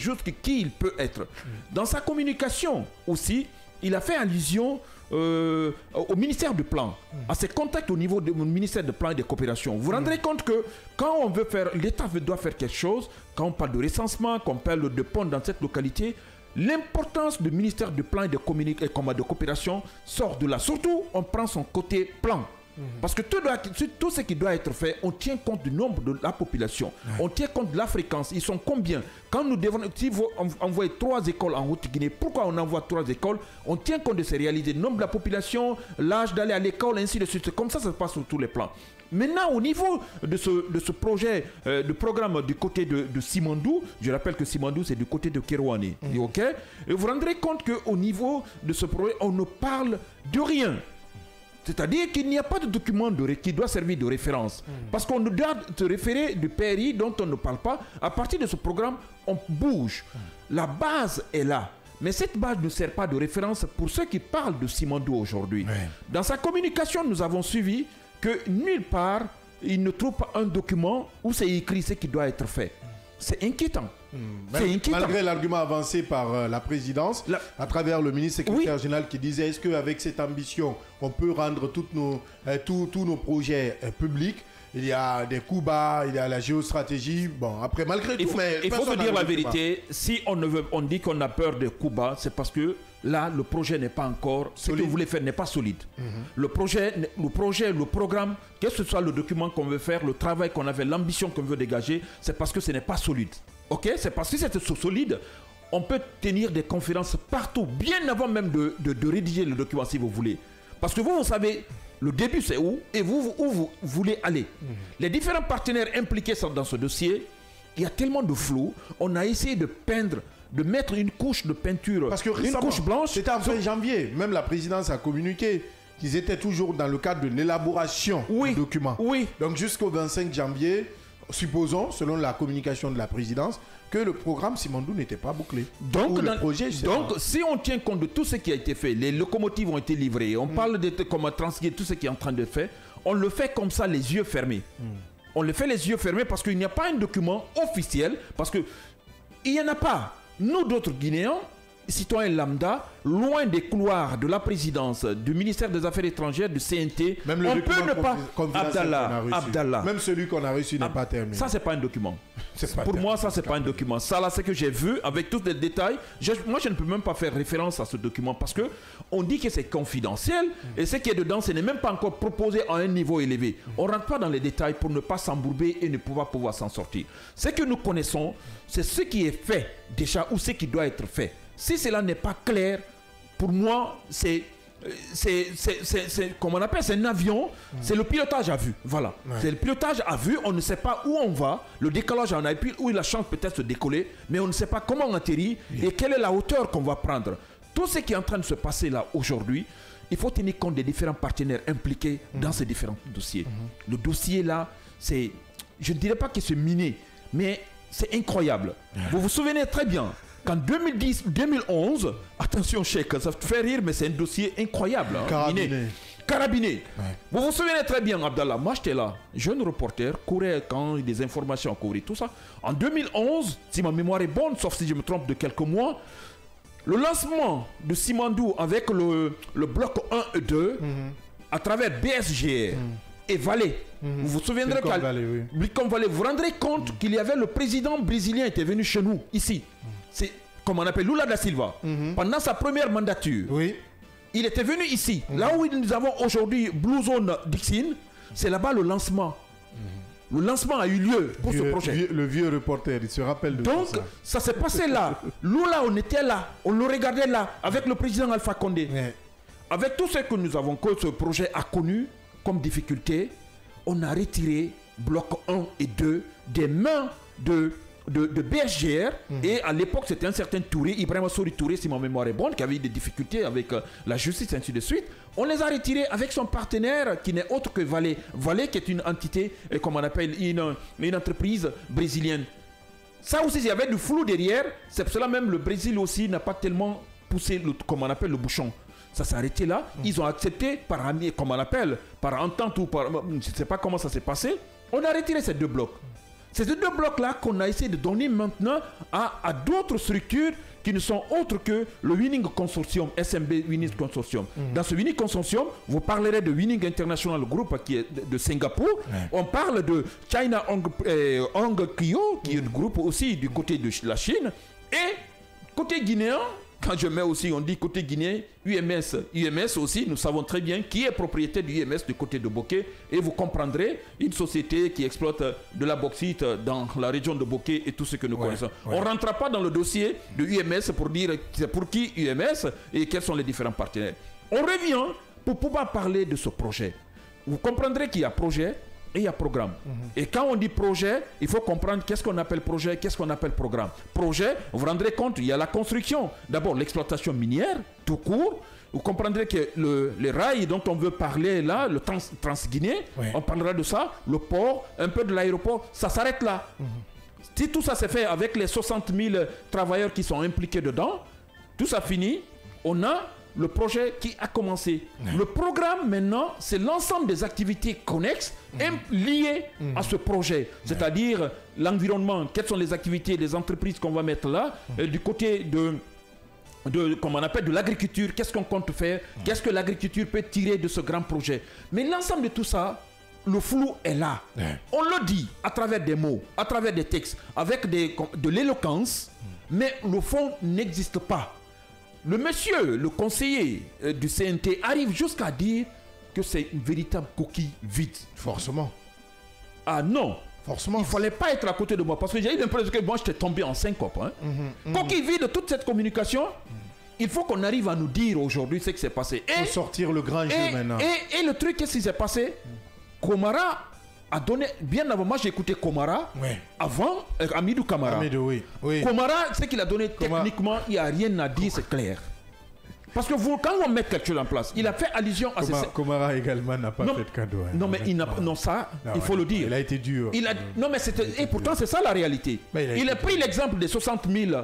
qui il peut être. Dans sa communication aussi, il a fait allusion au ministère du Plan, à ses contacts au niveau du ministère du Plan et des coopérations. Vous vous rendrez compte que quand on veut faire, l'État doit faire quelque chose, quand on parle de recensement, quand on parle de pont dans cette localité, l'importance du ministère du Plan et de coopération sort de là. Surtout, on prend son côté plan. Parce que tout ce qui doit être fait, on tient compte du nombre de la population. On tient compte de la fréquence. Ils sont combien? Quand nous devons, si vous envoyez 3 écoles en Haute-Guinée, pourquoi on envoie 3 écoles? On tient compte de ces réalités. Le nombre de la population, l'âge d'aller à l'école, ainsi de suite. Comme ça se passe sur tous les plans. Maintenant, au niveau de ce projet, de programme du côté de Simandou, je rappelle que Simandou, c'est du côté de Kerouane. Okay? Et vous vous rendrez compte qu'au niveau de ce projet, on ne parle de rien. C'est-à-dire qu'il n'y a pas de document qui doit servir de référence. Parce qu'on doit se référer du PRI dont on ne parle pas. À partir de ce programme, on bouge. La base est là. Mais cette base ne sert pas de référence pour ceux qui parlent de Simandou aujourd'hui. Dans sa communication, nous avons suivi que nulle part, il ne trouve pas un document où c'est écrit ce qui doit être fait. C'est inquiétant. Malgré l'argument avancé par la présidence, à travers le ministre secrétaire général qui disait est-ce qu'avec cette ambition, on peut rendre tous nos projets publics? Il y a des coups bas, il y a la géostratégie. Bon, après, malgré tout, il faut se dire la vérité. Si on dit qu'on a peur des coups bas, c'est parce que là, le projet n'est pas encore... Ce que vous voulez faire n'est pas solide. Le programme, quel que ce soit le document qu'on veut faire, le travail qu'on avait, l'ambition qu'on veut dégager, c'est parce que ce n'est pas solide. Ok? C'est parce que c'est solide, on peut tenir des conférences partout, bien avant même de rédiger le document, si vous voulez. Parce que vous savez... Le début, c'est où et où vous voulez aller. Les différents partenaires impliqués dans ce dossier, il y a tellement de flou. On a essayé de peindre, de mettre une couche de peinture, parce que une couche blanche. C'était en fin janvier. Même la présidence a communiqué qu'ils étaient toujours dans le cadre de l'élaboration du document. Donc jusqu'au 25 janvier, supposons, selon la communication de la présidence, que le programme Simandou n'était pas bouclé. Donc, si on tient compte de tout ce qui a été fait, les locomotives ont été livrées, on parle de comment transguer tout ce qui est en train de faire, on le fait comme ça, les yeux fermés. On le fait les yeux fermés parce qu'il n'y a pas un document officiel, parce qu'il n'y en a pas. Nous, d'autres Guinéens, citoyens lambda, loin des couloirs de la présidence, du ministère des Affaires étrangères, du CNT, même le on peut ne pas... Abdallah. Même celui qu'on a reçu n'est pas terminé. Ça, c'est pas un document. Pour moi, ça, c'est pas un document. Ça, là, c'est que j'ai vu avec tous les détails. Moi, je ne peux même pas faire référence à ce document parce que on dit que c'est confidentiel et ce qui est dedans, ce n'est même pas encore proposé à un niveau élevé. On ne rentre pas dans les détails pour ne pas s'embourber et ne pouvoir s'en sortir. Ce que nous connaissons, c'est ce qui est fait déjà ou ce qui doit être fait. Si cela n'est pas clair, pour moi, c'est comme on appelle, c'est un avion, c'est le pilotage à vue. Voilà. Ouais. C'est le pilotage à vue, on ne sait pas où on va, le décollage en a, et puis où il a chance peut-être de décoller, mais on ne sait pas comment on atterrit et quelle est la hauteur qu'on va prendre. Tout ce qui est en train de se passer là aujourd'hui, il faut tenir compte des différents partenaires impliqués dans ces différents dossiers. Le dossier là, c'est, je ne dirais pas que c'est miné, mais c'est incroyable. Vous vous souvenez très bien qu'en 2010-2011, attention Cheikh, ça te fait rire, mais c'est un dossier incroyable. Carabiné. Ouais. Vous vous souvenez très bien, Abdallah, moi j'étais là, jeune reporter, courais quand des informations à couvrir, tout ça. En 2011, si ma mémoire est bonne, sauf si je me trompe de quelques mois, le lancement de Simandou avec le bloc 1 et 2, à travers BSGR et Vallée. Vous vous souviendrez qu'à Silicon Valley, vous vous rendrez compte qu'il y avait le président brésilien qui était venu chez nous, ici. C'est comme on appelle Lula da Silva. Pendant sa première mandature, il était venu ici. Là où nous avons aujourd'hui Blue Zone Dixon, c'est là-bas le lancement. Le lancement a eu lieu pour ce projet. Le vieux reporter, il se rappelle de ça. Donc, ça s'est passé là. Lula, on était là. On le regardait là, avec le président Alpha Condé. Avec tout ce que nous avons, que ce projet a connu comme difficulté, on a retiré bloc 1 et 2 des mains de BSGR et à l'époque c'était un certain Touré, Ibrahima Sori Touré si ma mémoire est bonne, qui avait eu des difficultés avec la justice et ainsi de suite. On les a retirés avec son partenaire qui n'est autre que Vallée. Vallée qui est une entité, comme on appelle une entreprise brésilienne. Ça aussi il y avait du flou derrière, c'est pour cela même le Brésil aussi n'a pas tellement poussé comme on appelle le bouchon. Ça s'est arrêté là, ils ont accepté par comme on appelle, par entente ou par, je ne sais pas comment ça s'est passé, on a retiré ces deux blocs. C'est ces deux blocs-là qu'on a essayé de donner maintenant à d'autres structures qui ne sont autres que le Winning Consortium, SMB Winning Consortium. Dans ce Winning Consortium, vous parlerez de Winning International Group qui est de Singapour. On parle de China Hong Kyo, qui est un groupe aussi du côté de la Chine. Et côté guinéen, quand je mets aussi, on dit côté guinéen, UMS aussi, nous savons très bien qui est propriétaire du UMS du côté de Bokeh. Et vous comprendrez, une société qui exploite de la bauxite dans la région de Bokeh et tout ce que nous connaissons. On ne rentrera pas dans le dossier de UMS pour dire c'est pour qui UMS et quels sont les différents partenaires. On revient pour pouvoir parler de ce projet. Vous comprendrez qu'il y a projet et il y a programme. Et quand on dit projet, il faut comprendre qu'est-ce qu'on appelle projet, qu'est-ce qu'on appelle programme. Projet, vous vous rendrez compte, il y a la construction. D'abord, l'exploitation minière, tout court. Vous comprendrez que les rails dont on veut parler là, le Trans-Guinée, on parlera de ça, le port, un peu de l'aéroport, ça s'arrête là. Si tout ça s'est fait avec les 60 000 travailleurs qui sont impliqués dedans, tout ça finit, on a le projet qui a commencé. Le programme maintenant, c'est l'ensemble des activités connexes liées à ce projet. C'est-à-dire l'environnement, quelles sont les activités, les entreprises qu'on va mettre là, du côté comme on appelle de l'agriculture, qu'est-ce qu'on compte faire, qu'est-ce que l'agriculture peut tirer de ce grand projet. Mais l'ensemble de tout ça, le flou est là. On le dit à travers des mots, à travers des textes, avec de l'éloquence, mais le fond n'existe pas. Le monsieur, le conseiller du CNT arrive jusqu'à dire que c'est une véritable coquille vide. Forcément. Ah non. Forcément. Il ne fallait pas être à côté de moi parce que j'ai eu l'impression que moi j'étais tombé en syncope. Coquille vide, toute cette communication, il faut qu'on arrive à nous dire aujourd'hui ce qui s'est passé. Il faut sortir le grand jeu maintenant. Et le truc, qu'est-ce qui s'est passé? Komara a donné, bien avant, moi j'ai écouté Komara, avant Amidou Kamara. Amidou, oui. Komara, ce qu'il a donné techniquement, il n'y a rien à dire, c'est clair. Parce que quand on met quelque chose en place, il a fait allusion à ces... Komara également n'a pas fait de cadeau. Hein. Non, mais il faut le dire. Il a été dur. Non, mais et pourtant, c'est ça la réalité. Il a pris l'exemple des 60 000,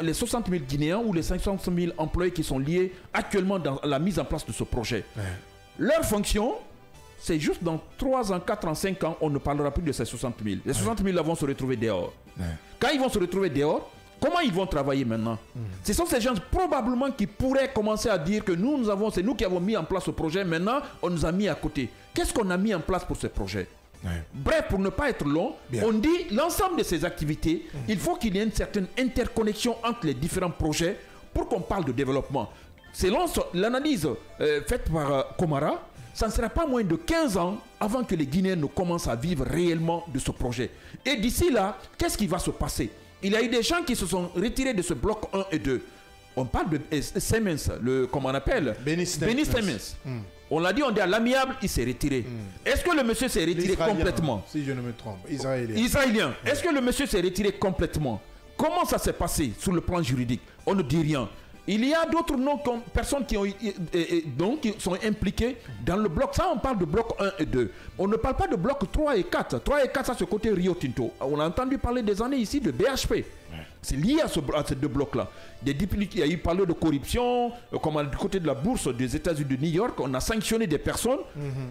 les 60 000 Guinéens ou les 500 000 employés qui sont liés actuellement dans la mise en place de ce projet. Ouais. Leur fonction, c'est juste dans 3 ans, 4 ans, 5 ans, on ne parlera plus de ces 60 000. Les 60 000 là vont se retrouver dehors. Ouais. Quand ils vont se retrouver dehors, comment ils vont travailler maintenant? Ce sont ces gens probablement qui pourraient commencer à dire que c'est nous qui avons mis en place ce projet, maintenant on nous a mis à côté. Qu'est-ce qu'on a mis en place pour ce projet? Bref, pour ne pas être long, on dit l'ensemble de ces activités, il faut qu'il y ait une certaine interconnexion entre les différents projets pour qu'on parle de développement. Selon l'analyse faite par Komara, ça ne sera pas moins de 15 ans avant que les Guinéens ne commencent à vivre réellement de ce projet. Et d'ici là, qu'est-ce qui va se passer? Il y a eu des gens qui se sont retirés de ce bloc 1 et 2. On parle de Siemens, comment on appelle Benny Siemens. On l'a dit, on dit à l'amiable, il s'est retiré. Est-ce que le monsieur s'est retiré complètement? Si je ne me trompe, israélien. Israélien. Est-ce que le monsieur s'est retiré complètement? Comment ça s'est passé sur le plan juridique? On ne dit rien. Il y a d'autres personnes qui sont impliquées dans le bloc. Ça, on parle de bloc 1 et 2. On ne parle pas de bloc 3 et 4. 3 et 4, ça, c'est côté Rio Tinto. On a entendu parler des années ici de BHP. Ouais. C'est lié à ces deux blocs-là. Il y a eu parlé de corruption, comme du côté de la bourse des États-Unis de New York. On a sanctionné des personnes.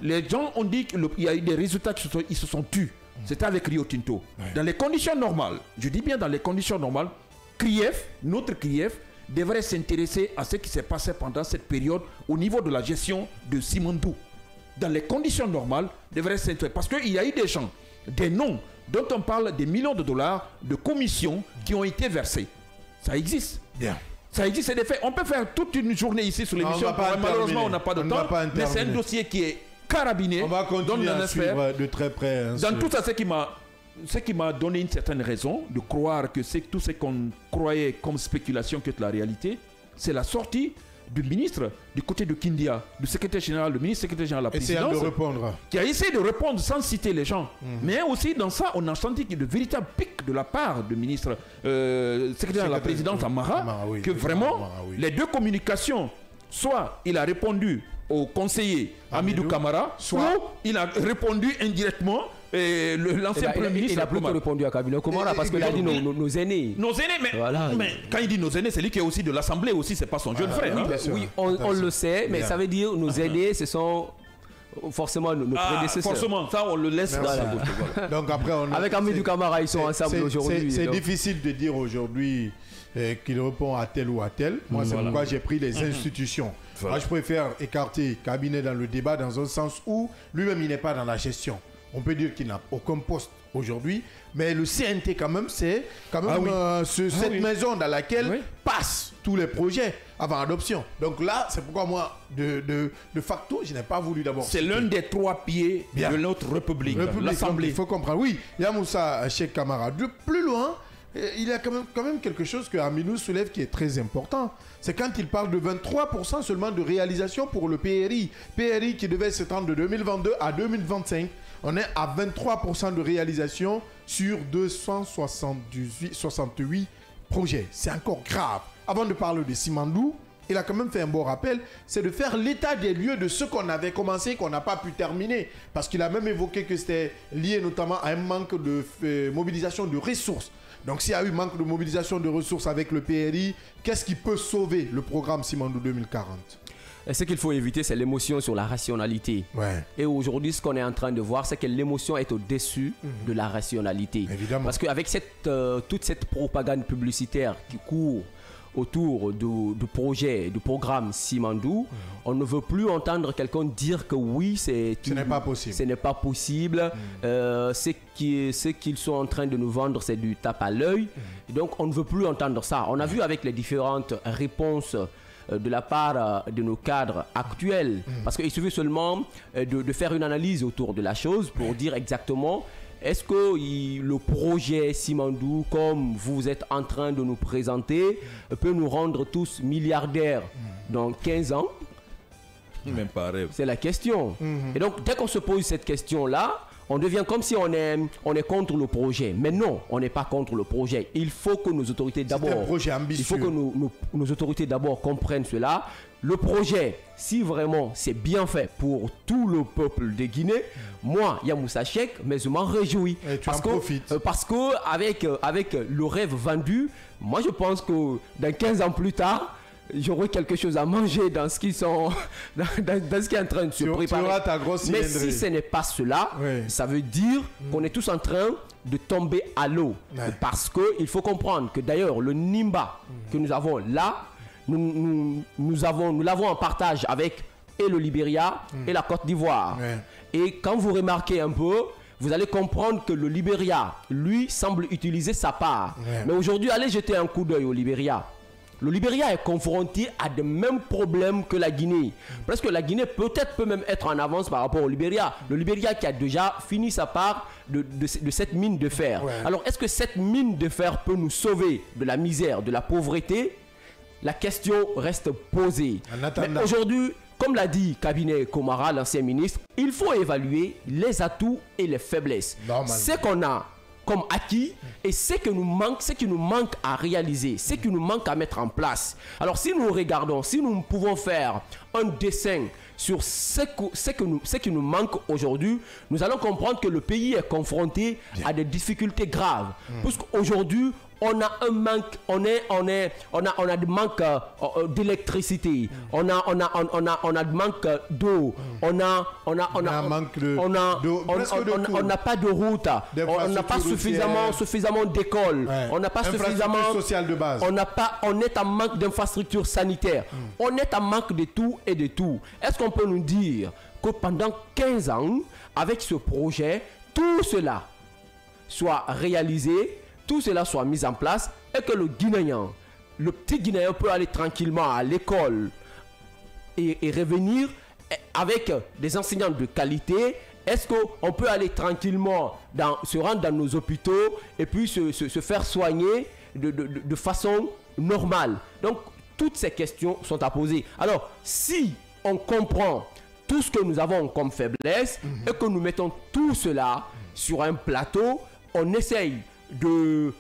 Les gens ont dit qu'il y a eu des résultats qui se sont tus. C'était avec Rio Tinto. Ouais. Dans les conditions normales, je dis bien dans les conditions normales, notre CRIEF, devrait s'intéresser à ce qui s'est passé pendant cette période au niveau de la gestion de Simandou. Dans les conditions normales, devrait s'intéresser. Parce qu'il y a eu des gens, des noms, dont on parle des millions de dollars de commissions qui ont été versées. Ça existe. Bien. Ça existe, c'est des faits. On peut faire toute une journée ici sur l'émission. Malheureusement, on n'a pas de temps. Mais c'est un dossier qui est carabiné. On va continuer à suivre de très près. Dans tout ça, ce qui m'a donné une certaine raison de croire que tout ce qu'on croyait comme spéculation que la réalité, c'est la sortie du ministre du côté de Kindia, du secrétaire général, le ministre secrétaire général de la présidence, qui a essayé de répondre sans citer les gens. Mais aussi dans ça, on a senti qu'il y a de véritables pics de la part du ministre secrétaire de la présidence Amara, que vraiment les deux communications, soit il a répondu au conseiller Hamidou Kamara, soit il a répondu indirectement. L'ancien Premier ministre. Il a plutôt répondu à Kabila Komara parce qu'il a dit nos aînés. Nos aînés, mais quand il dit nos aînés, c'est lui qui est aussi de l'Assemblée aussi, c'est pas son jeune frère. Oui, on le sait, mais ça veut dire nos aînés, ce sont forcément nos prédécesseurs. Forcément, ça on le laisse dans la bouche. Donc après, avec Hamidou Kamara, ils sont ensemble aujourd'hui. C'est difficile de dire aujourd'hui qu'il répond à tel ou à tel. Moi, c'est pourquoi j'ai pris les institutions. Moi, je préfère écarter Cabinet dans le débat dans un sens où lui-même, il n'est pas dans la gestion. On peut dire qu'il n'a aucun poste aujourd'hui, mais le CNT quand même, c'est quand même cette maison dans laquelle passent tous les projets avant adoption. Donc là, c'est pourquoi moi, de facto, je n'ai pas voulu d'abord. C'est l'un des 3 pieds de notre République, l'Assemblée. Il faut comprendre. Oui, il y a Moussa Cheikh Kamara. De plus loin, il y a quand même quelque chose que Aminou soulève qui est très important. C'est quand il parle de 23% seulement de réalisation pour le PRI. PRI qui devait s'étendre de 2022 à 2025. On est à 23% de réalisation sur 268 projets. C'est encore grave. Avant de parler de Simandou, il a quand même fait un bon rappel, c'est de faire l'état des lieux de ce qu'on avait commencé, qu'on n'a pas pu terminer. Parce qu'il a même évoqué que c'était lié notamment à un manque de mobilisation de ressources. Donc s'il y a eu manque de mobilisation de ressources avec le PRI, qu'est-ce qui peut sauver le programme Simandou 2040 ? Ce qu'il faut éviter, c'est l'émotion sur la rationalité. Ouais. Et aujourd'hui, ce qu'on est en train de voir, c'est que l'émotion est au-dessus de la rationalité. Évidemment. Parce qu'avec toute cette propagande publicitaire qui court autour du projet, du programme Simandou, on ne veut plus entendre quelqu'un dire que oui, ce n'est pas possible. Ce n'est pas possible. Ce qu'ils sont en train de nous vendre, c'est du tape à l'œil. Donc, on ne veut plus entendre ça. On a vu avec les différentes réponses de la part de nos cadres actuels, parce qu'il suffit seulement de faire une analyse autour de la chose pour dire exactement est-ce que le projet Simandou, comme vous êtes en train de nous présenter, peut nous rendre tous milliardaires dans 15 ans? Même pas rêve. C'est la question. Et donc, dès qu'on se pose cette question-là, on devient comme si on est contre le projet. Mais non, on n'est pas contre le projet. Il faut que nos autorités d'abord... C'est un projet ambitieux. Il faut que nos autorités d'abord comprennent cela. Le projet, si vraiment c'est bien fait pour tout le peuple de Guinée, moi, Yamoussa Cheikh, mais je m'en réjouis. Et tu en profites. Parce que avec le rêve vendu, moi je pense que dans 15 ans plus tard, j'aurai quelque chose à manger dans ce qui sont dans ce qui est en train de se préparer. Mais si ce n'est pas cela, ça veut dire qu'on est tous en train de tomber à l'eau. Parce qu'il faut comprendre que d'ailleurs le Nimba que nous avons là, nous l'avons en partage avec et le Libéria et la Côte d'Ivoire. Et quand vous remarquez un peu, vous allez comprendre que le Libéria, lui, semble utiliser sa part. Mais aujourd'hui, allez jeter un coup d'œil au Libéria. Le Libéria est confronté à des mêmes problèmes que la Guinée. Parce que la Guinée peut-être peut même être en avance par rapport au Libéria. Le Libéria qui a déjà fini sa part de cette mine de fer. Alors, est-ce que cette mine de fer peut nous sauver de la misère, de la pauvreté? La question reste posée. Mais aujourd'hui, comme l'a dit Cabinet Komara, l'ancien ministre, il faut évaluer les atouts et les faiblesses. Ce qu'on a comme acquis et ce qui nous manque à réaliser, ce qui nous manque à mettre en place. Alors si nous regardons, si nous pouvons faire un dessin sur ce qui nous manque aujourd'hui, nous allons comprendre que le pays est confronté à des difficultés graves. Parce qu'aujourd'hui, on a un manque, on a des manques d'électricité, on a des manques d'eau, on n'a pas de route, on n'a pas suffisamment d'écoles, on n'a pas suffisamment social de base. On est en manque d'infrastructures sanitaires, on est en manque de tout et de tout. Est-ce qu'on peut nous dire que pendant 15 ans, avec ce projet, tout cela soit réalisé, tout cela soit mis en place et que le Guinéen, le petit Guinéen peut aller tranquillement à l'école et revenir avec des enseignants de qualité? Est-ce qu'on peut aller tranquillement se rendre dans nos hôpitaux et puis se faire soigner de façon normale? Donc, toutes ces questions sont à poser. Alors, si on comprend tout ce que nous avons comme faiblesse et que nous mettons tout cela sur un plateau, on essaye de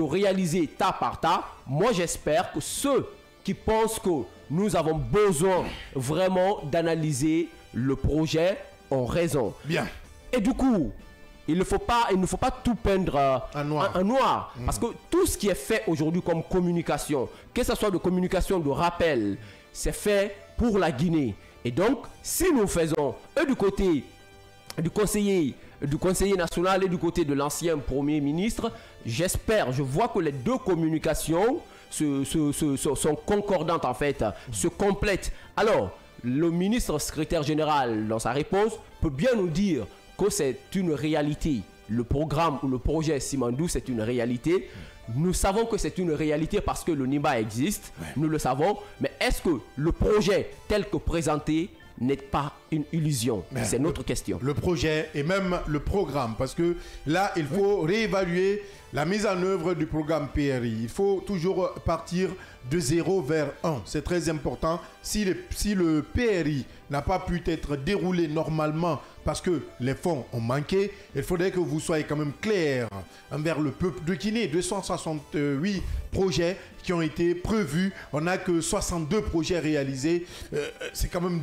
réaliser tas par tas. Moi j'espère que ceux qui pensent que nous avons besoin vraiment d'analyser le projet ont raison. Bien. Et du coup, il ne faut pas tout peindre en noir. Parce que tout ce qui est fait aujourd'hui comme communication, que ce soit de communication de rappel, c'est fait pour la Guinée. Et donc, si nous faisons du côté du conseiller national et du côté de l'ancien Premier ministre, j'espère, je vois que les deux communications sont concordantes en fait, se complètent. Alors, le ministre secrétaire général, dans sa réponse, peut bien nous dire que c'est une réalité. Le programme ou le projet Simandou, c'est une réalité. Nous savons que c'est une réalité parce que le Nimba existe, nous le savons. Mais est-ce que le projet tel que présenté n'est pas une illusion? C'est notre question. Le projet et même le programme, parce que là, il faut réévaluer la mise en œuvre du programme PRI. Il faut toujours partir de 0 vers 1. C'est très important. Si le PRI n'a pas pu être déroulé normalement parce que les fonds ont manqué, il faudrait que vous soyez quand même clair envers le peuple de Guinée. 268 projets qui ont été prévus. On n'a que 62 projets réalisés. C'est quand même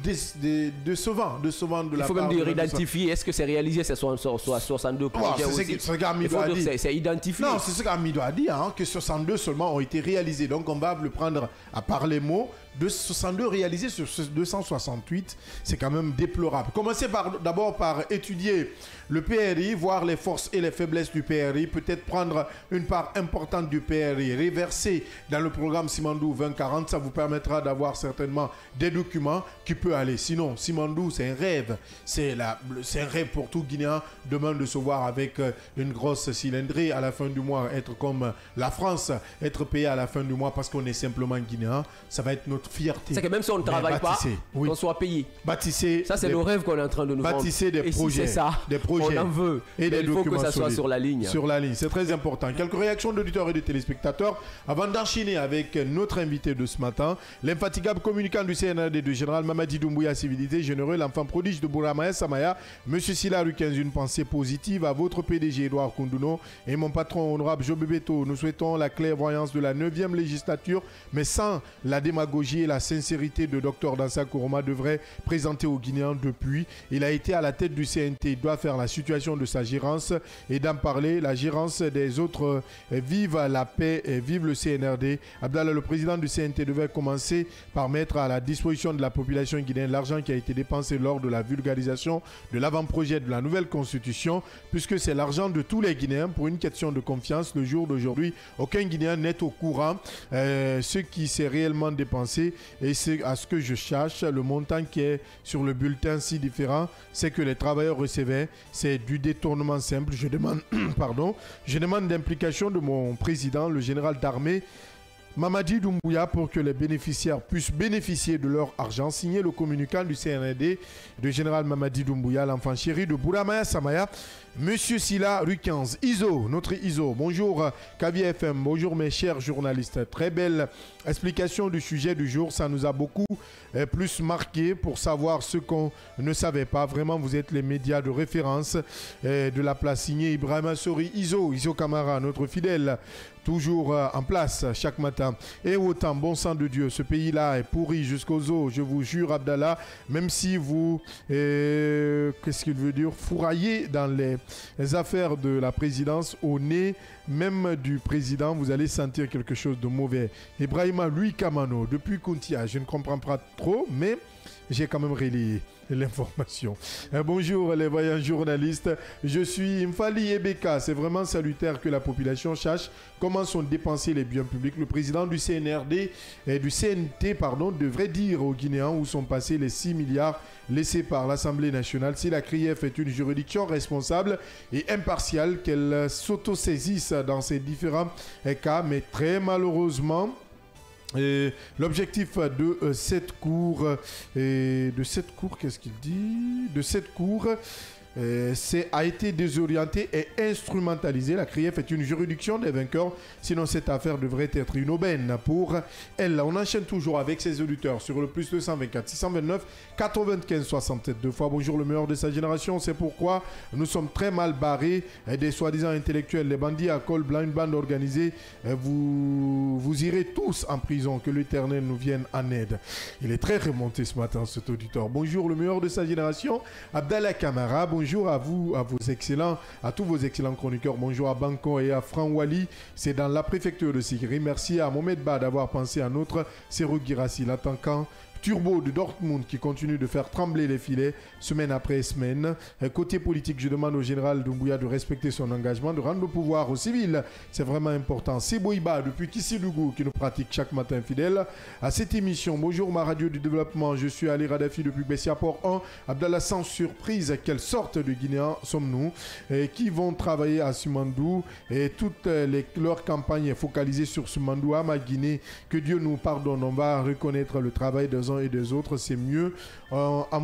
décevant de la part. Il faut même dire identifier. Est-ce que c'est réalisé ces 62 projets aussi? C'est ce qu'Amido a dit. C'est identifié. Non, c'est ce qu'Amido a dit, hein, que 62 seulement ont été réalisés. Donc on va le prendre à part les mots. 62 réalisés sur 268, c'est quand même déplorable. Commencez d'abord par étudier le PRI, voir les forces et les faiblesses du PRI, peut-être prendre une part importante du PRI, reverser dans le programme Simandou 2040, ça vous permettra d'avoir certainement des documents qui peuvent aller. Sinon, Simandou, c'est un rêve. C'est un rêve pour tout Guinéen demain de se voir avec une grosse cylindrée à la fin du mois, être comme la France, être payé à la fin du mois parce qu'on est simplement Guinéen. Ça va être notre fierté. C'est que même si on ne travaille pas, on soit payé. Bâtissez. Ça, c'est le rêve qu'on est en train de nous vendre. Bâtissez des projets. Si c'est ça, des projets. On en veut. Et des il faut que ça soit solides. sur la ligne. Sur la ligne, c'est très important. Quelques réactions d'auditeurs et de téléspectateurs avant d'enchaîner avec notre invité de ce matin, l'infatigable communicant du CNRD de Général Mamadi Doumbouya, civilité, généreux Emmanuel, enfant prodige de Bouramaya Samaya. Monsieur Sila Rukens, une pensée positive à votre PDG Edouard Koundouno et mon patron honorable Job Beto. Nous souhaitons la clairvoyance de la 9e législature, mais sans la démagogie et la sincérité de Dr Dansa Kourouma devrait présenter aux Guinéens depuis. Il a été à la tête du CNT, il doit faire la situation de sa gérance et d'en parler. La gérance des autres, vive la paix, vive le CNRD. Abdallah, le président du CNT, devait commencer par mettre à la disposition de la population guinéenne l'argent qui a été dépensé lors de la vulgarisation de l'avant-projet de la nouvelle constitution, puisque c'est l'argent de tous les Guinéens pour une question de confiance. Le jour d'aujourd'hui, aucun Guinéen n'est au courant ce qui s'est réellement dépensé, et c'est à ce que je cherche le montant qui est sur le bulletin si différent, c'est que les travailleurs recevaient, c'est du détournement simple. Je demande je demande l'implication de mon président, le général d'armée Mamadi Doumbouya, pour que les bénéficiaires puissent bénéficier de leur argent. Signé le communicant du CNRD de général Mamadi Doumbouya, l'enfant chéri de Bouramaya Samaya, Monsieur Sila Rukens. ISO, notre ISO. Bonjour Kavi FM, bonjour mes chers journalistes. Très belle explication du sujet du jour, ça nous a beaucoup plus marqué pour savoir ce qu'on ne savait pas. Vraiment, vous êtes les médias de référence de la place. Signé Ibrahima Sori, ISO Camara, notre fidèle, toujours en place chaque matin. Et autant, bon sang de Dieu, ce pays-là est pourri jusqu'aux os, je vous jure Abdallah, même si vous, qu'est-ce qu'il veut dire, fourraillez dans les affaires de la présidence, au nez même du président, vous allez sentir quelque chose de mauvais. Ibrahima Louis Kamano, depuis Kountia, je ne comprends pas trop, mais j'ai quand même relayé l'information. Bonjour les voyants journalistes, je suis Mfali Ebeka. C'est vraiment salutaire que la population sache comment sont dépensés les biens publics. Le président du CNRD et du CNT devrait dire aux Guinéens où sont passés les 6 milliards laissés par l'Assemblée nationale. Si la CRIEF est une juridiction responsable et impartiale, qu'elle s'autosaisisse dans ces différents cas, mais très malheureusement, l'objectif de cette cour, qu'est-ce qu'il dit ? De cette cour, a été désorienté et instrumentalisé. La CRIEF est une juridiction des vainqueurs, sinon cette affaire devrait être une aubaine pour elle. On enchaîne toujours avec ses auditeurs sur le plus 224 629 95 67 deux fois. Bonjour le meilleur de sa génération, c'est pourquoi nous sommes très mal barrés des soi-disant intellectuels, les bandits à col blanc, une bande organisée. Vous irez tous en prison, que l'Éternel nous vienne en aide. Il est très remonté ce matin cet auditeur. Bonjour le meilleur de sa génération, Abdallah Kamara. Bonjour à vous, à tous vos excellents chroniqueurs. Bonjour à Banco et à Fran Wali. C'est dans la préfecture de Sigiri. Merci à Mohamed Ba d'avoir pensé à notre Serou Girassi, l'attaquant turbo de Dortmund qui continue de faire trembler les filets semaine après semaine. Côté politique, je demande au général Doumbouya de respecter son engagement, de rendre le pouvoir aux civils. C'est vraiment important. C'est Boïba depuis Kissidougou qui nous pratique chaque matin fidèle à cette émission. Bonjour ma radio du développement. Je suis Ali Radafi depuis Bessia-Port 1. Abdallah, sans surprise, quelle sorte de Guinéens sommes-nous qui vont travailler à Simandou et toute leur campagne est focalisée sur Simandou, à ma Guinée. Que Dieu nous pardonne. On va reconnaître le travail des uns et des autres. C'est mieux à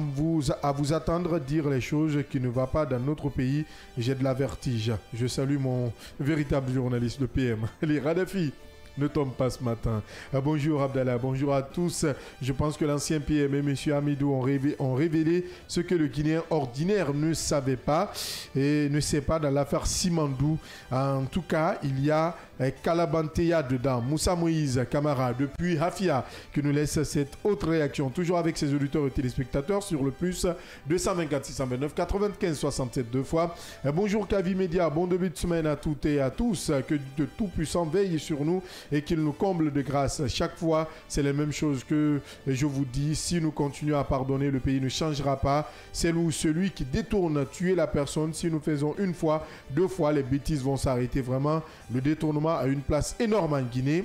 vous attendre dire les choses qui ne vont pas dans notre pays. J'ai de la vertige. Je salue mon véritable journaliste, le PM, les Radafi. Ne tombe pas ce matin. Bonjour Abdallah, bonjour à tous. Je pense que l'ancien PM et M. Amidou ont révélé ce que le Guinéen ordinaire ne savait pas et ne sait pas dans l'affaire Simandou. En tout cas, il y a Kalabanteya dedans. Moussa Moïse Camara depuis Hafia qui nous laisse cette autre réaction. Toujours avec ses auditeurs et téléspectateurs sur le plus 224 629 95 67 deux fois. Bonjour Kavi Média, bon début de semaine à toutes et à tous. Que de tout puissant veille sur nous et qu'il nous comble de grâce. Chaque fois, c'est la même chose que je vous dis. Si nous continuons à pardonner, le pays ne changera pas. C'est celui qui détourne tuer la personne. Si nous faisons une fois, deux fois, les bêtises vont s'arrêter. Vraiment, le détournement a une place énorme en Guinée.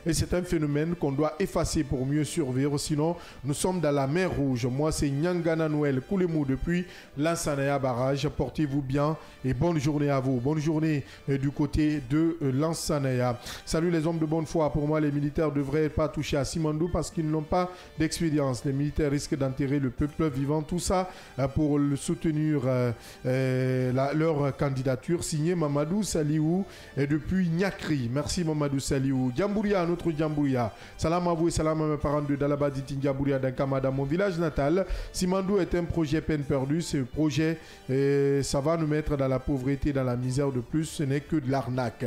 Et c'est un phénomène qu'on doit effacer pour mieux survivre, sinon nous sommes dans la mer Rouge. Moi c'est Nyangana Noël Koulemou depuis Lansanaya Barrage. Portez-vous bien et bonne journée à vous. Bonne journée du côté de Lansanaya. Salut les hommes de bonne foi. Pour moi les militaires ne devraient pas toucher à Simandou parce qu'ils n'ont pas d'expérience. Les militaires risquent d'enterrer le peuple vivant. Tout ça pour le soutenir leur candidature. Signé Mamadou Saliou et depuis Nyakri. Merci Mamadou Saliou. Djambouria, notre Djambouria. Salam à vous et salam à mes parents de Dalabaditi Djambouria d'Ankama, dans mon village natal. Simandou est un projet peine perdue. Ce projet, ça va nous mettre dans la pauvreté, dans la misère de plus. Ce n'est que de l'arnaque.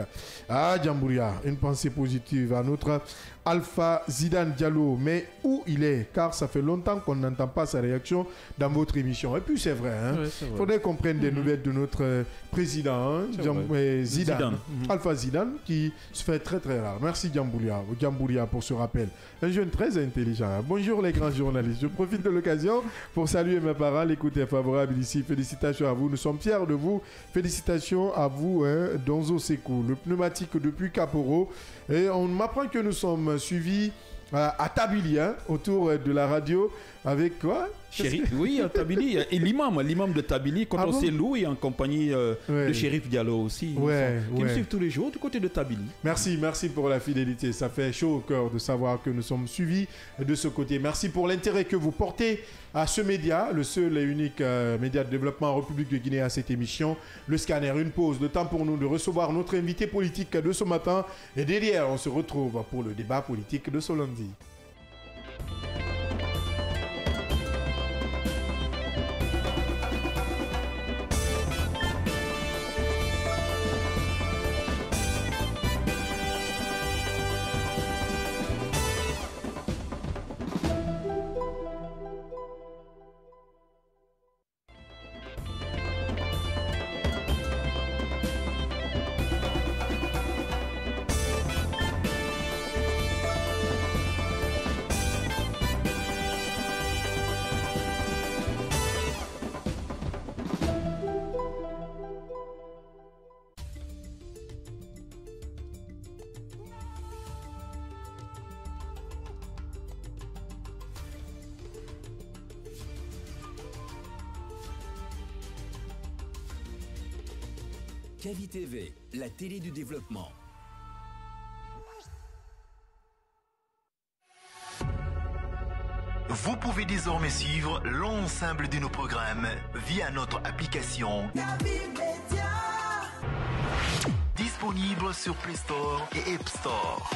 Ah, Djambouria, une pensée positive à notre Alpha Zidane Diallo. Mais où il est? Car ça fait longtemps qu'on n'entend pas sa réaction dans votre émission. Et puis c'est vrai, il faudrait qu'on prenne des nouvelles de notre président, Zidane. Alpha Zidane, qui se fait très très rare. Merci Djambouria pour ce rappel. Un jeune très intelligent. Bonjour les grands journalistes. Je profite de l'occasion pour saluer mes parents. L'écoute est favorable ici. Félicitations à vous. Nous sommes fiers de vous. Félicitations à vous, Donzo Sekou, le pneumatique depuis Caporo. Et on m'apprend que nous sommes suivis à Tabili, autour de la radio, avec quoi? Chérif, oui, à Tabili. Et l'imam de Tabili, quand on s'est loué en compagnie de Chérif Diallo aussi. Qui me suivent tous les jours du côté de Tabili. Merci pour la fidélité. Ça fait chaud au cœur de savoir que nous sommes suivis de ce côté. Merci pour l'intérêt que vous portez à ce média, le seul et unique média de développement en République de Guinée à cette émission. Le scanner, une pause, le temps pour nous de recevoir notre invité politique de ce matin. Et derrière, on se retrouve pour le débat politique de ce lundi. Kavi TV, la télé du développement. Vous pouvez désormais suivre l'ensemble de nos programmes via notre application Kavi Media, disponible sur Play Store et App Store.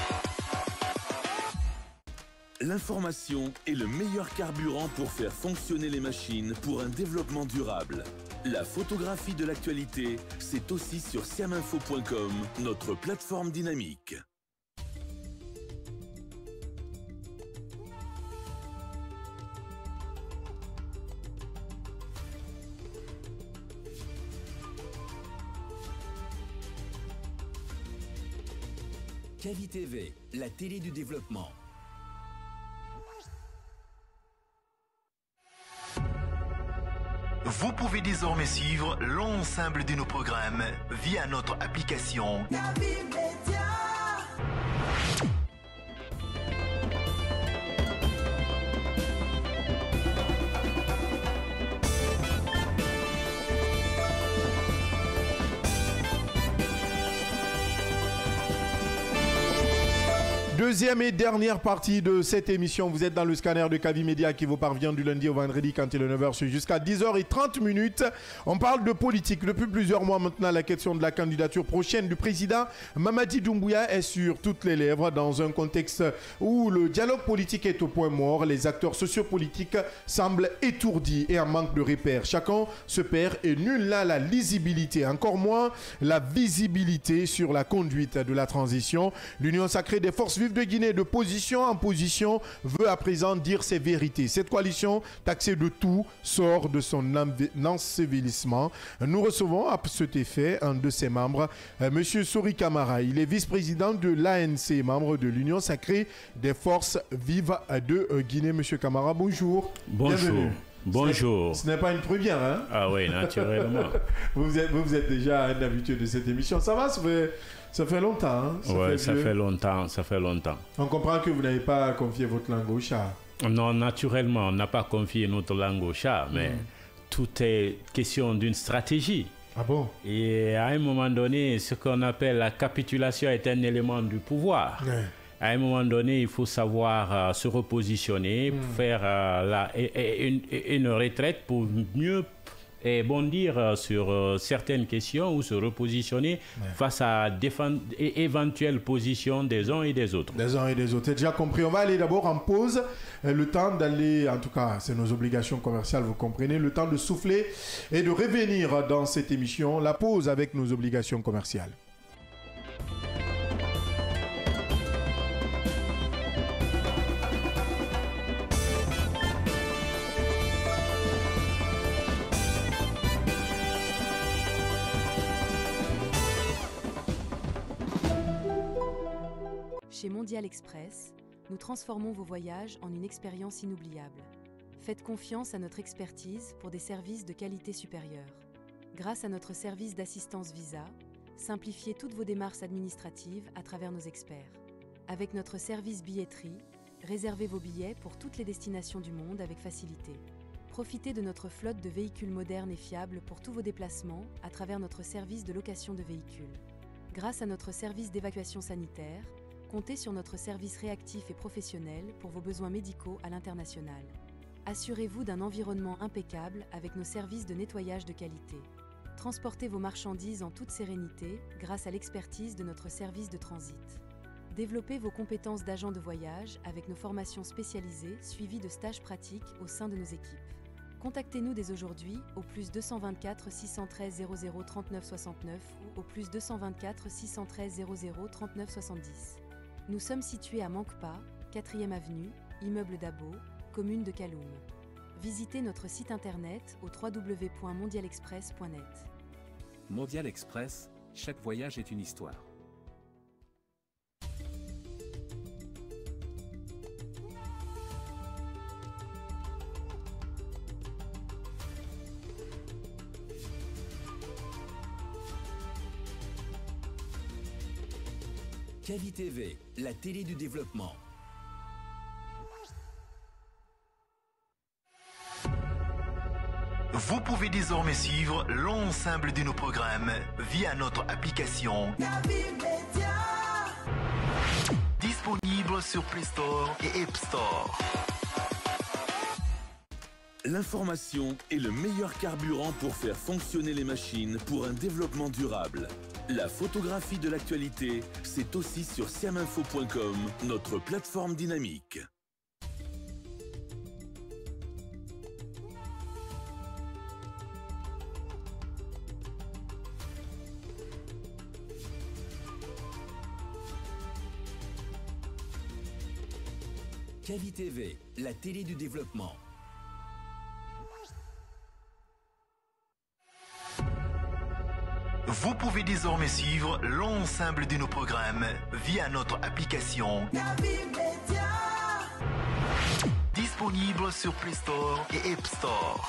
L'information est le meilleur carburant pour faire fonctionner les machines pour un développement durable. La photographie de l'actualité, c'est aussi sur siaminfo.com, notre plateforme dynamique. Kavi TV, la télé du développement. Vous pouvez désormais suivre l'ensemble de nos programmes via notre application Kavi Media. Deuxième et dernière partie de cette émission. Vous êtes dans le scanner de Kavi Media qui vous parvient du lundi au vendredi quand il est 9h jusqu'à 10h30. On parle de politique. Depuis plusieurs mois maintenant, la question de la candidature prochaine du président Mamadi Doumbouya est sur toutes les lèvres dans un contexte où le dialogue politique est au point mort. Les acteurs sociopolitiques semblent étourdis et en manque de repères. Chacun se perd et nul n'a la lisibilité, encore moins la visibilité sur la conduite de la transition. L'Union sacrée des forces vives de Guinée, de position en position, veut à présent dire ses vérités. Cette coalition, taxée de tout, sort de son ensevelissement. Nous recevons à cet effet un de ses membres, M. Sori Kamara. Il est vice-président de l'ANC, membre de l'Union sacrée des forces vives de Guinée. M. Kamara, bonjour. Bonjour. Bienvenue. Bonjour. Ce n'est pas une première, hein? Ah oui, naturellement. vous êtes déjà un habitué de cette émission. Ça va, ça fait longtemps, hein? Ça fait longtemps. On comprend que vous n'avez pas confié votre langue au chat. Non, naturellement, on n'a pas confié notre langue au chat, mais tout est question d'une stratégie. Ah bon? Et à un moment donné, ce qu'on appelle la capitulation est un élément du pouvoir. Ouais. À un moment donné, il faut savoir se repositionner, pour faire une retraite pour mieux et bondir sur certaines questions ou se repositionner face à éventuelles positions des uns et des autres. Des uns et des autres. C'est déjà compris. On va aller d'abord en pause. Le temps d'aller, en tout cas, c'est nos obligations commerciales, vous comprenez, le temps de souffler et de revenir dans cette émission. La pause avec nos obligations commerciales. Chez Mondial Express, nous transformons vos voyages en une expérience inoubliable. Faites confiance à notre expertise pour des services de qualité supérieure. Grâce à notre service d'assistance visa, simplifiez toutes vos démarches administratives à travers nos experts. Avec notre service billetterie, réservez vos billets pour toutes les destinations du monde avec facilité. Profitez de notre flotte de véhicules modernes et fiables pour tous vos déplacements à travers notre service de location de véhicules. Grâce à notre service d'évacuation sanitaire, comptez sur notre service réactif et professionnel pour vos besoins médicaux à l'international. Assurez-vous d'un environnement impeccable avec nos services de nettoyage de qualité. Transportez vos marchandises en toute sérénité grâce à l'expertise de notre service de transit. Développez vos compétences d'agent de voyage avec nos formations spécialisées suivies de stages pratiques au sein de nos équipes. Contactez-nous dès aujourd'hui au plus 224 613 00 39 69 ou au plus 224 613 00 39 70. Nous sommes situés à Mankpa, 4e avenue, immeuble Dabo, commune de Kaloum. Visitez notre site internet au www.mondialexpress.net. Mondial Express, chaque voyage est une histoire. Cavi TV, la télé du développement. Vous pouvez désormais suivre l'ensemble de nos programmes via notre application disponible sur Play Store et App Store. L'information est le meilleur carburant pour faire fonctionner les machines pour un développement durable. La photographie de l'actualité, c'est aussi sur siaminfo.com, notre plateforme dynamique. Cavi TV, la télé du développement. Vous pouvez désormais suivre l'ensemble de nos programmes via notre application disponible sur Play Store et App Store.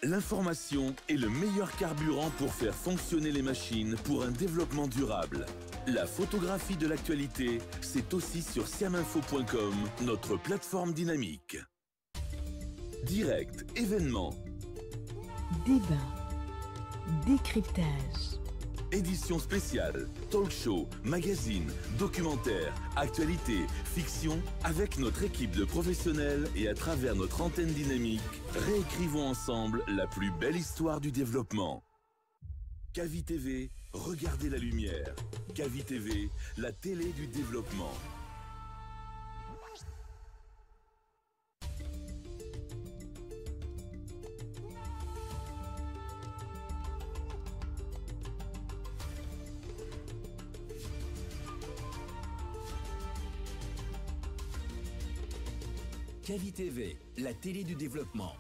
L'information est le meilleur carburant pour faire fonctionner les machines pour un développement durable. La photographie de l'actualité, c'est aussi sur siaminfo.com, notre plateforme dynamique. Direct, événements, débat, décryptage, édition spéciale, talk show, magazine, documentaire, actualité, fiction, avec notre équipe de professionnels et à travers notre antenne dynamique, réécrivons ensemble la plus belle histoire du développement. Cavi TV, regardez la lumière. Cavi TV, la télé du développement. Cavi TV, la télé du développement.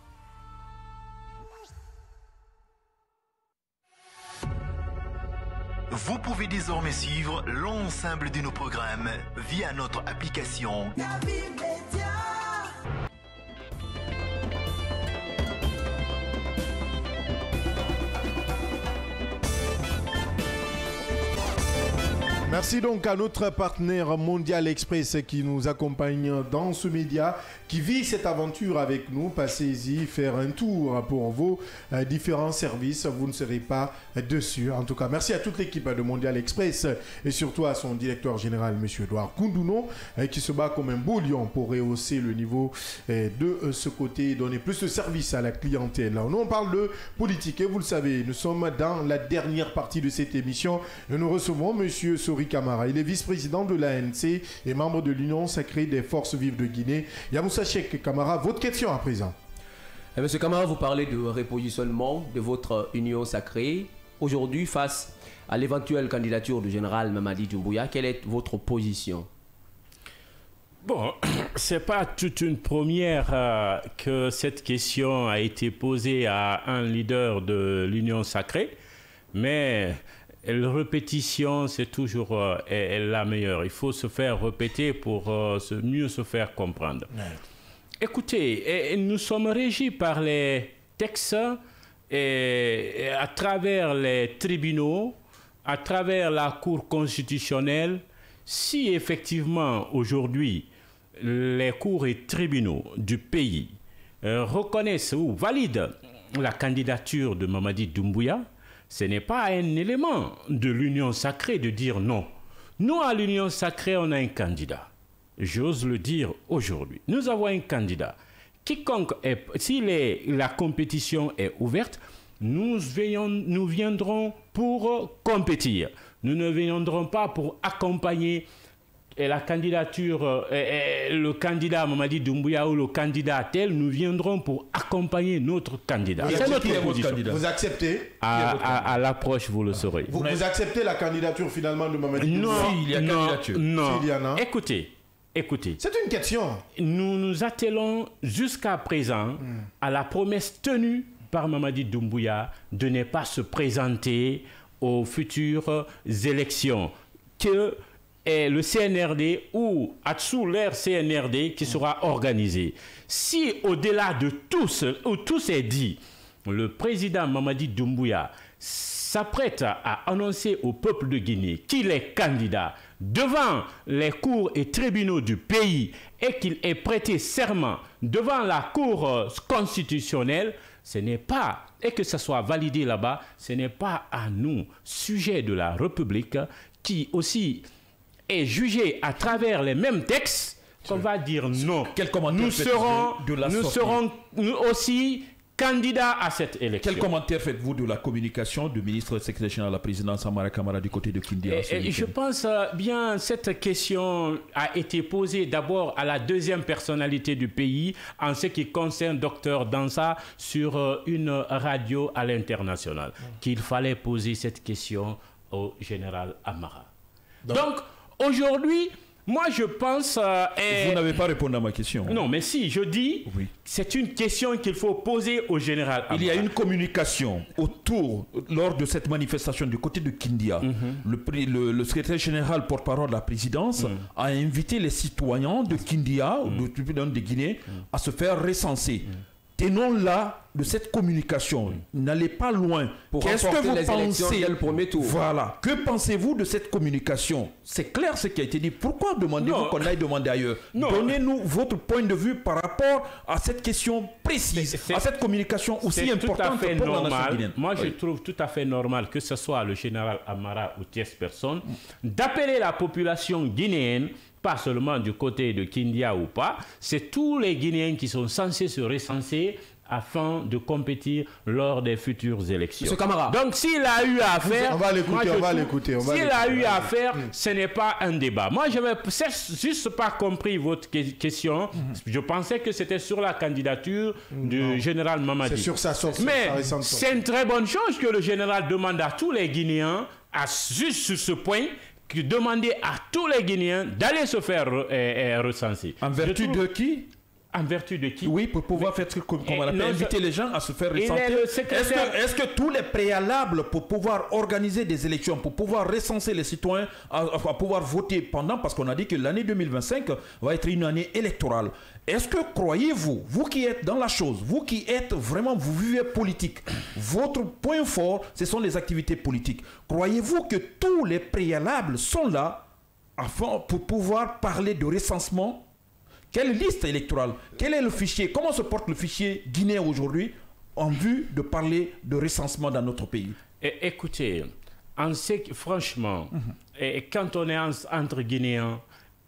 Vous pouvez désormais suivre l'ensemble de nos programmes via notre application Merci donc à notre partenaire Mondial Express qui nous accompagne dans ce média, qui vit cette aventure avec nous. Passez-y, faire un tour pour vos différents services. Vous ne serez pas dessus. En tout cas, merci à toute l'équipe de Mondial Express et surtout à son directeur général, M. Edouard Koundouno, qui se bat comme un beau lion pour rehausser le niveau de ce côté et donner plus de services à la clientèle. Nous, on parle de politique et vous le savez, nous sommes dans la dernière partie de cette émission et nous recevons M. Sori Camara. Il est vice-président de l'ANC et membre de l'Union sacrée des forces vives de Guinée. Yamoussa Cheikh Camara, votre question à présent. Monsieur Camara, vous parlez de repositionnement de votre Union sacrée. Aujourd'hui, face à l'éventuelle candidature du général Mamadi Doumbouya, quelle est votre position? Bon, c'est pas toute une première que cette question a été posée à un leader de l'Union sacrée, mais la répétition, c'est toujours la meilleure. Il faut se faire répéter pour mieux se faire comprendre. Ouais. Écoutez, nous sommes régis par les textes et à travers les tribunaux, à travers la Cour constitutionnelle. Si effectivement aujourd'hui les cours et tribunaux du pays reconnaissent ou valident la candidature de Mamadi Doumbouya, ce n'est pas un élément de l'Union sacrée de dire non. Nous, à l'Union sacrée, on a un candidat. J'ose le dire aujourd'hui. Nous avons un candidat. Quiconque si la compétition est ouverte, nous viendrons pour compétir. Nous ne viendrons pas pour accompagner la candidature, le candidat Mamadi Doumbouya ou le candidat tel, nous viendrons pour accompagner notre candidat. C'est notre position. Vous acceptez à l'approche, vous le saurez. Vous acceptez la candidature finalement de Mamadi Doumbouya? Non, il y a candidature. Non. Écoutez. C'est une question. Nous nous attelons jusqu'à présent à la promesse tenue par Mamadi Doumbouya de ne pas se présenter aux futures élections. Que est le CNRD ou sous l'ère CNRD qui sera organisé. Si au-delà de tout est dit, le président Mamadi Doumbouya s'apprête à annoncer au peuple de Guinée qu'il est candidat devant les cours et tribunaux du pays et qu'il ait prêté serment devant la Cour constitutionnelle, ce n'est pas, et que ce soit validé là-bas, ce n'est pas à nous, sujet de la République, qui aussi est jugé à travers les mêmes textes, qu'on va dire non. Nous serons aussi candidats à cette élection. Quel commentaire faites-vous de la communication du ministre secrétaire général à la présidence Amara Camara du côté de Kindia? Je pense bien cette question a été posée d'abord à la deuxième personnalité du pays en ce qui concerne Dr Dansa sur une radio à l'international. Qu'il fallait poser cette question au général Amara. Donc aujourd'hui, moi je pense... Vous n'avez pas répondu à ma question. Non, mais si, je dis, oui. C'est une question qu'il faut poser au général Amara. Il y a une communication autour, lors de cette manifestation du côté de Kindia. Le secrétaire général porte-parole de la présidence a invité les citoyens de Kindia, de Guinée, à se faire recenser. Tenons là de cette communication. N'allez pas loin. Qu'est-ce que vous pensez le premier tour? Voilà. Que pensez-vous de cette communication? C'est clair ce qui a été dit. Pourquoi demandez-vous qu'on aille demander ailleurs? Donnez-nous votre point de vue par rapport à cette question précise, à cette communication aussi importante pour la nation guinéenne. Moi, je trouve tout à fait normal que ce soit le général Amara ou tierce personne d'appeler la population guinéenne, pas seulement du côté de Kindia ou pas, c'est tous les Guinéens qui sont censés se recenser afin de compétir lors des futures élections. Monsieur Camara. Donc s'il a eu à faire... On va l'écouter. S'il a eu à faire, ce n'est pas un débat. Moi, je n'avais juste pas compris votre question. Je pensais que c'était sur la candidature du général Mamadi. C'est sur sa source. Mais c'est une très bonne chose que le général demande à tous les Guinéens, juste sur ce point, que demander à tous les Guinéens d'aller se faire recenser. En vertu de qui? En vertu de qui? Oui, pour pouvoir faire ce qu'on appelle inviter les gens à se faire ressentir. Est-ce que tous les préalables pour pouvoir organiser des élections, pour pouvoir recenser les citoyens, à pouvoir voter pendant, parce qu'on a dit que l'année 2025 va être une année électorale. Est-ce que croyez-vous, vous qui êtes dans la chose, vous qui êtes vraiment, vous vivez politique, votre point fort, ce sont les activités politiques. Croyez-vous que tous les préalables sont là afin, pour pouvoir parler de recensement? Quelle liste électorale? Quel est le fichier? Comment se porte le fichier guinéen aujourd'hui en vue de parler de recensement dans notre pays? Écoutez, on sait que, franchement, quand on est entre Guinéens,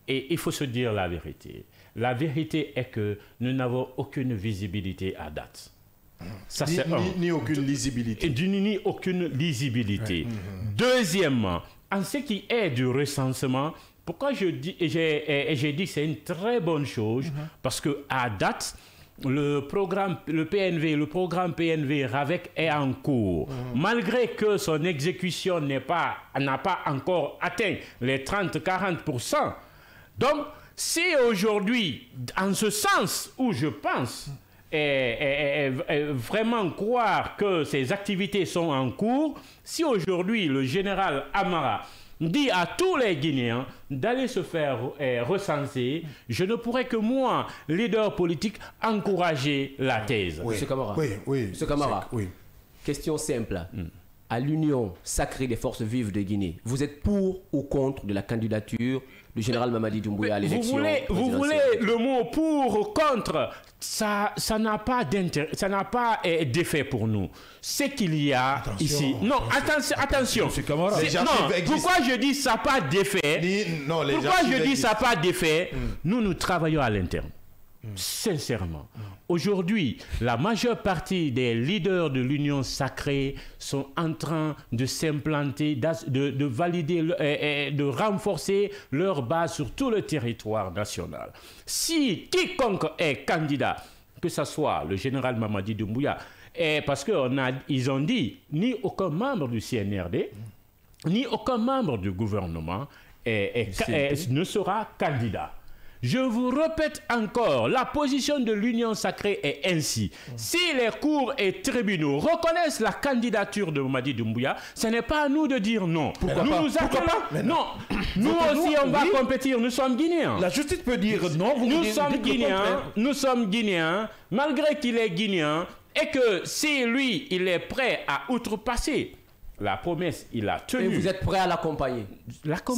il faut se dire la vérité. La vérité est que nous n'avons aucune visibilité à date. Ça, ni aucune lisibilité. Ni aucune lisibilité. Deuxièmement, en ce qui est du recensement, pourquoi j'ai dit que c'est une très bonne chose, parce qu'à date, le programme PNV RAVEC est en cours. Malgré que son exécution n'a pas encore atteint les 30-40%. Donc, si aujourd'hui, en ce sens où je pense, vraiment croire que ces activités sont en cours, si aujourd'hui le général Amara dit à tous les Guinéens d'aller se faire recenser, je ne pourrais que moi, leader politique, encourager la thèse. Monsieur Camara, Monsieur Camara, question simple. À l'Union sacrée des forces vives de Guinée, vous êtes pour ou contre de la candidature du général Mamadi Doumbouya à l'élection présidentielle? Vous voulez le mot pour ou contre? Ça n'a pas d'effet pour nous. Ce qu'il y a ici... Non, attention. Pourquoi je dis ça n'a pas d'effet? Pourquoi je dis ça n'a pas d'effet? Nous travaillons à l'interne. Sincèrement. Aujourd'hui, la majeure partie des leaders de l'Union sacrée sont en train de s'implanter, de valider, de renforcer leur base sur tout le territoire national. Si quiconque est candidat, que ce soit le général Mamadi Doumbouya, parce qu'ils ont dit, ni aucun membre du CNRD, ni aucun membre du gouvernement ne sera candidat. Je vous répète encore, la position de l'Union sacrée est ainsi. Si les cours et tribunaux reconnaissent la candidature de Mamadi Doumbouya, ce n'est pas à nous de dire non. Nous aussi, on va compétir. Nous sommes Guinéens. La justice peut dire non. Nous sommes Guinéens, malgré qu'il est Guinéen, et que si lui, il est prêt à outrepasser la promesse, il a tenu. Et vous êtes prêt à l'accompagner?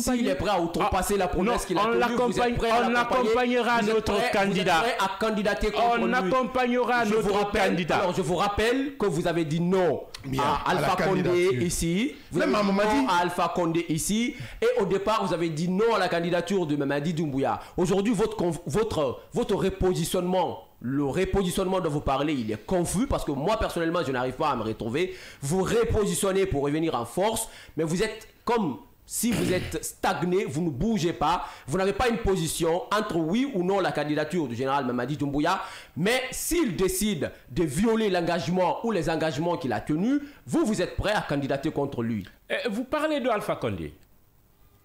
S'il est prêt à outrepasser la promesse qu'il a tenue, vous êtes prêt à l'accompagner? On accompagnera notre candidat. Vous êtes prêt à candidater contre lui? On accompagnera notre candidat. Alors, je vous rappelle que vous avez dit non à Alpha Condé ici. Vous avez dit non à Alpha Condé ici. Et au départ, vous avez dit non à la candidature de Mamadi Doumbouya. Aujourd'hui, votre repositionnement, le repositionnement dont vous parlez, il est confus parce que moi, personnellement, je n'arrive pas à me retrouver. Vous repositionnez pour revenir en force, mais vous êtes comme si vous êtes stagné, vous ne bougez pas, vous n'avez pas une position entre oui ou non la candidature du général Mamadi Doumbouya, mais s'il décide de violer l'engagement ou les engagements qu'il a tenus, vous êtes prêt à candidater contre lui. Vous parlez de Alpha Condé,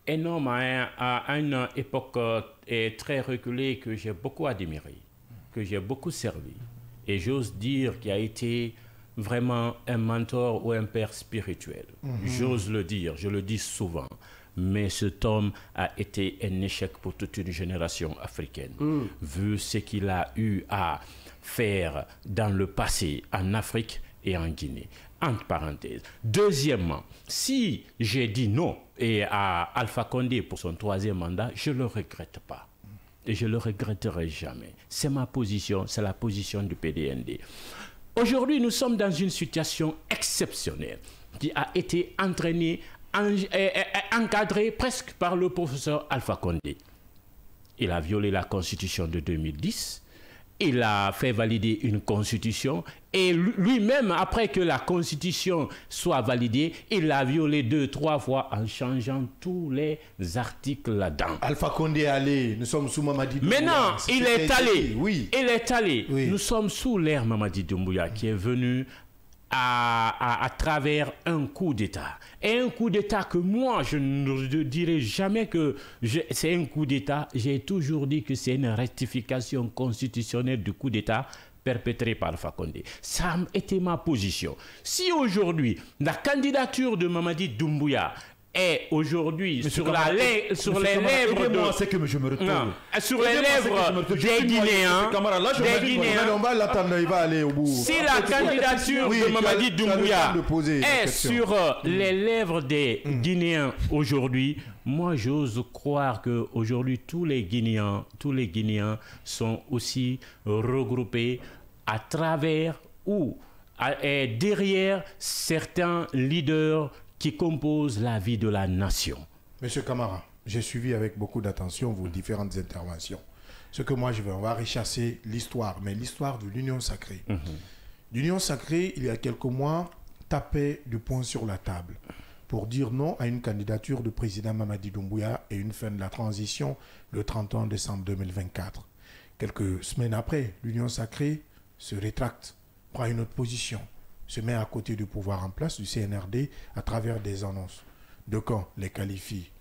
un homme à une époque très reculée que j'ai beaucoup admiré, que j'ai beaucoup servi, et j'ose dire qu'il a été vraiment un mentor ou un père spirituel. J'ose le dire, je le dis souvent. Mais cet homme a été un échec pour toute une génération africaine. Vu ce qu'il a eu à faire dans le passé en Afrique et en Guinée. Entre parenthèses. Deuxièmement, si j'ai dit non à Alpha Condé pour son 3e mandat, je ne le regrette pas. Et je ne le regretterai jamais. C'est ma position, c'est la position du PDND. Aujourd'hui, nous sommes dans une situation exceptionnelle qui a été entraînée, encadrée presque par le professeur Alpha Condé. Il a violé la constitution de 2010. Il a fait valider une constitution et lui-même, après que la constitution soit validée, il l'a violée 2-3 fois en changeant tous les articles là-dedans. Alpha Condé est allé, nous sommes sous Mamadi Doumbouya. Maintenant, il est allé. Oui. Il est allé. Oui. Nous sommes sous l'ère Mamadi Doumbouya qui est venu à travers un coup d'État. Et un coup d'État que moi, je ne dirai jamais que c'est un coup d'État. J'ai toujours dit que c'est une rectification constitutionnelle du coup d'État perpétré par Alpha Condé. Ça a été ma position. Si aujourd'hui, la candidature de Mamadi Doumbouya est aujourd'hui sur les lèvres de... c'est que je me retrouve. Non, sur les lèvres des Guinéens. On va l'attendre, il va aller au bout. Si la candidature de Mamadi Doumbouya est sur les lèvres des Guinéens aujourd'hui, moi j'ose croire qu'aujourd'hui tous les Guinéens sont aussi regroupés à travers ou derrière certains leaders qui composent la vie de la nation. Monsieur Camara, j'ai suivi avec beaucoup d'attention vos différentes interventions. Ce que moi je veux, on va rechasser l'histoire, mais l'histoire de l'Union Sacrée. L'Union Sacrée, il y a quelques mois, tapait du poing sur la table pour dire non à une candidature de président Mamadi Doumbouya et une fin de la transition le 31 décembre 2024. Quelques semaines après, l'Union Sacrée se rétracte, prend une autre position, se met à côté du pouvoir en place du CNRD à travers des annonces. De camps les qualifient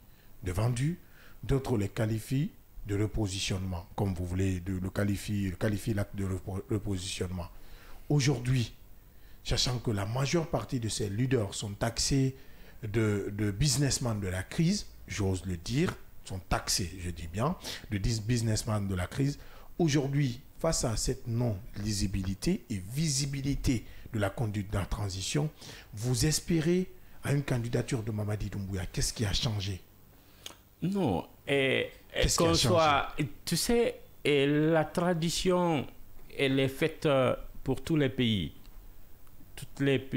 de vendus, d'autres les qualifient de repositionnement, comme vous voulez, le qualifie l'acte de repositionnement. Aujourd'hui, sachant que la majeure partie de ces leaders sont taxés de businessmen de la crise, j'ose le dire, sont taxés, je dis bien, de businessmen de la crise, aujourd'hui, face à cette non-lisibilité et visibilité de la conduite de la transition, vous espérez à une candidature de Mamadi Doumbouya. Qu'est-ce qui a changé? Non, qu'on soit, tu sais, la tradition, elle est faite pour tous les pays.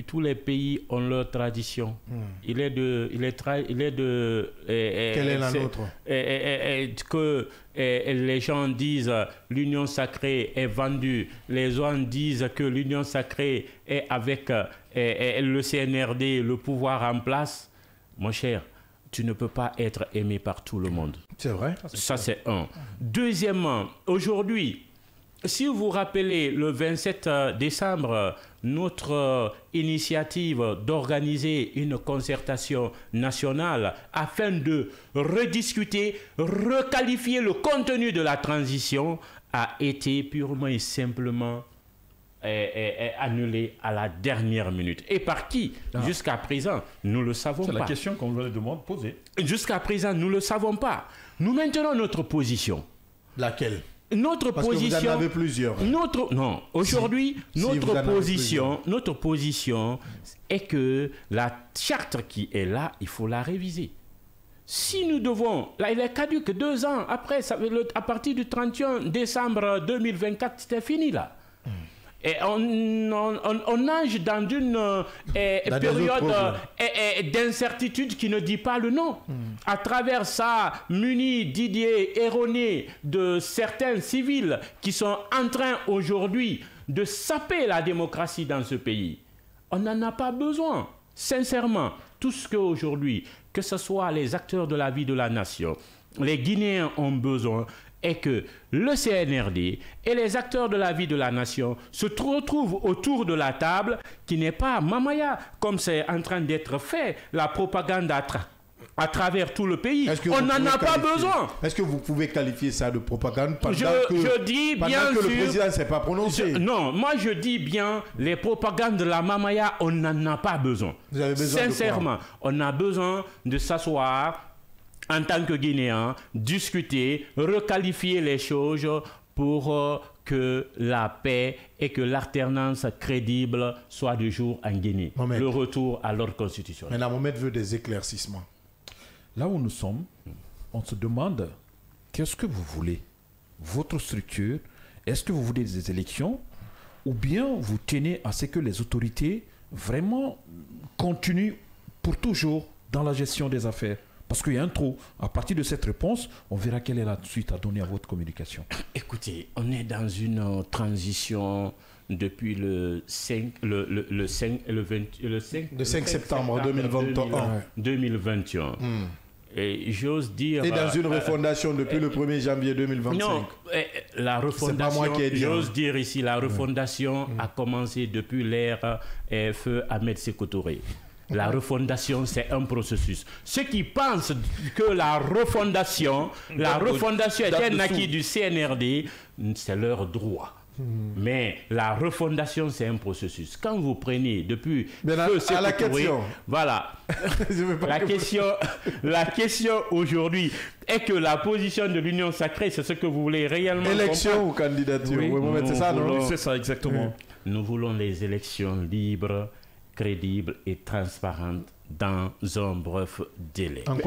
Tous les pays ont leur tradition. Quelle est la nôtre? Que les gens disent l'union sacrée est vendue. Les gens disent que l'union sacrée est avec le CNRD, le pouvoir en place. Mon cher, tu ne peux pas être aimé par tout le monde. C'est vrai. Ça, c'est un. Deuxièmement, aujourd'hui, si vous vous rappelez, le 27 décembre, notre initiative d'organiser une concertation nationale afin de rediscuter, requalifier le contenu de la transition a été purement et simplement annulée à la dernière minute. Et par qui? Jusqu'à présent, nous ne le savons pas. C'est la question qu'on vous demande poser. Jusqu'à présent, nous ne le savons pas. Nous maintenons notre position. Laquelle? Notre Parce position, que vous en avez plusieurs. Aujourd'hui, notre position est que la charte qui est là, il faut la réviser. Si nous devons, là il est caduque 2 ans après, à partir du 31 décembre 2024, c'était fini là. Et on nage dans une période d'incertitude qui ne dit pas le nom. À travers ça, muni d'idées erronées de certains civils qui sont en train aujourd'hui de saper la démocratie dans ce pays. On n'en a pas besoin. Sincèrement, tout ce qu'aujourd'hui, que ce soit les acteurs de la vie de la nation, les Guinéens ont besoin, est que le CNRD et les acteurs de la vie de la nation se retrouvent autour de la table, qui n'est pas Mamaya, comme c'est en train d'être fait, la propagande à travers tout le pays. On n'en a pas besoin. Est-ce que vous pouvez qualifier ça de propagande pendant je dis bien que le président ne s'est pas prononcé? Non, moi je dis bien, les propagandes de la Mamaya, on n'en a pas besoin. Vous avez besoin sincèrement, de quoi? On a besoin de s'asseoir en tant que Guinéens, discuter, requalifier les choses pour que la paix et que l'alternance crédible soit du jour en Guinée. Mohamed. Le retour à l'ordre constitutionnel. Maintenant, Mohamed veut des éclaircissements. Là où nous sommes, on se demande qu'est-ce que vous voulez? Votre structure, est-ce que vous voulez des élections ou bien vous tenez à ce que les autorités vraiment continuent pour toujours dans la gestion des affaires? Parce qu'il y a un trou. À partir de cette réponse, on verra quelle est la suite à donner à votre communication. Écoutez, on est dans une transition depuis le 5 septembre 2021. 2021. Et j'ose dire... Et dans une refondation depuis le 1er janvier 2025. Non, la refondation, c'est pas moi qui ai dit, j'ose dire ici, la refondation a commencé depuis l'ère feu Ahmed Sékou Touré. La refondation, c'est un processus. Ceux qui pensent que la refondation est un acquis du CNRD, c'est leur droit. Mais la refondation, c'est un processus. Quand vous prenez depuis à la question. Voilà. La question aujourd'hui est que la position de l'Union sacrée, c'est ce que vous voulez réellement élection ou candidature. Oui, c'est ça, non? C'est ça, exactement. Nous voulons les élections libres, crédibles et transparentes dans un bref délai. En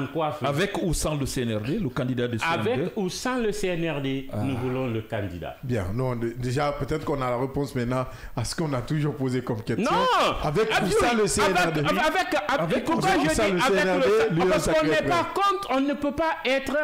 quoi avec ou sans le CNRD, le candidat du CNRD? Avec ou sans le CNRD, nous voulons le candidat. Bien, non, déjà, peut-être qu'on a la réponse maintenant à ce qu'on a toujours posé comme question. Non! Avec ou sans le CNRD? Pourquoi je dis avec parce qu'on n'est pas contre, on ne peut pas être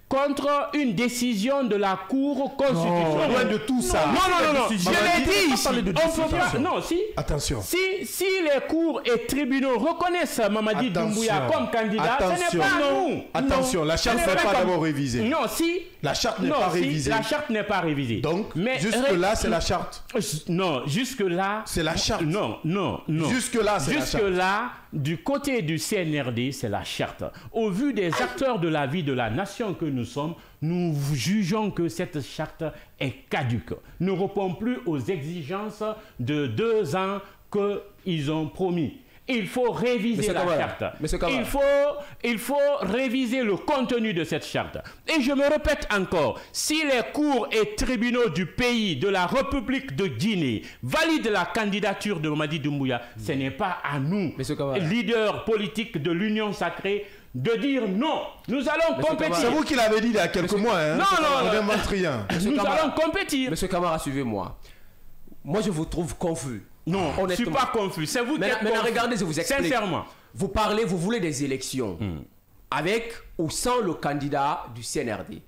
contre une décision de la Cour constitutionnelle. Loin de tout ça. Non. Je l'ai dit ici. Attention. Si les cours et tribunaux reconnaissent Mamadi Doumbouya comme candidat, ce n'est pas nous. Attention, la charte n'est pas d'abord révisée. Non, si. La charte n'est pas révisée. La charte n'est pas révisée. Donc, jusque-là, c'est la charte. Non, jusque-là. C'est la charte. Non. Jusque-là, c'est la charte. Jusque-là, du côté du CNRD, c'est la charte. Au vu des acteurs de la vie de la nation que nous sommes, nous jugeons que cette charte est caduque. Ne répond plus aux exigences de 2 ans qu'ils ont promis. Il faut réviser la charte. Il faut réviser le contenu de cette charte. Et je me répète encore, si les cours et tribunaux du pays, de la République de Guinée, valident la candidature de Mamadi Doumbouya, ce n'est pas à nous, leaders politiques de l'Union sacrée, de dire non, nous allons compétir. C'est vous qui l'avez dit il y a quelques mois. Hein? Non. On n'invente rien. Nous allons compétir. Monsieur Camara, suivez-moi. Moi, je vous trouve confus. Non, je ne suis pas confus. C'est vous qui êtes confus. Maintenant, regardez, je vous explique. Sincèrement. Vous voulez des élections avec ou sans le candidat du CNRD.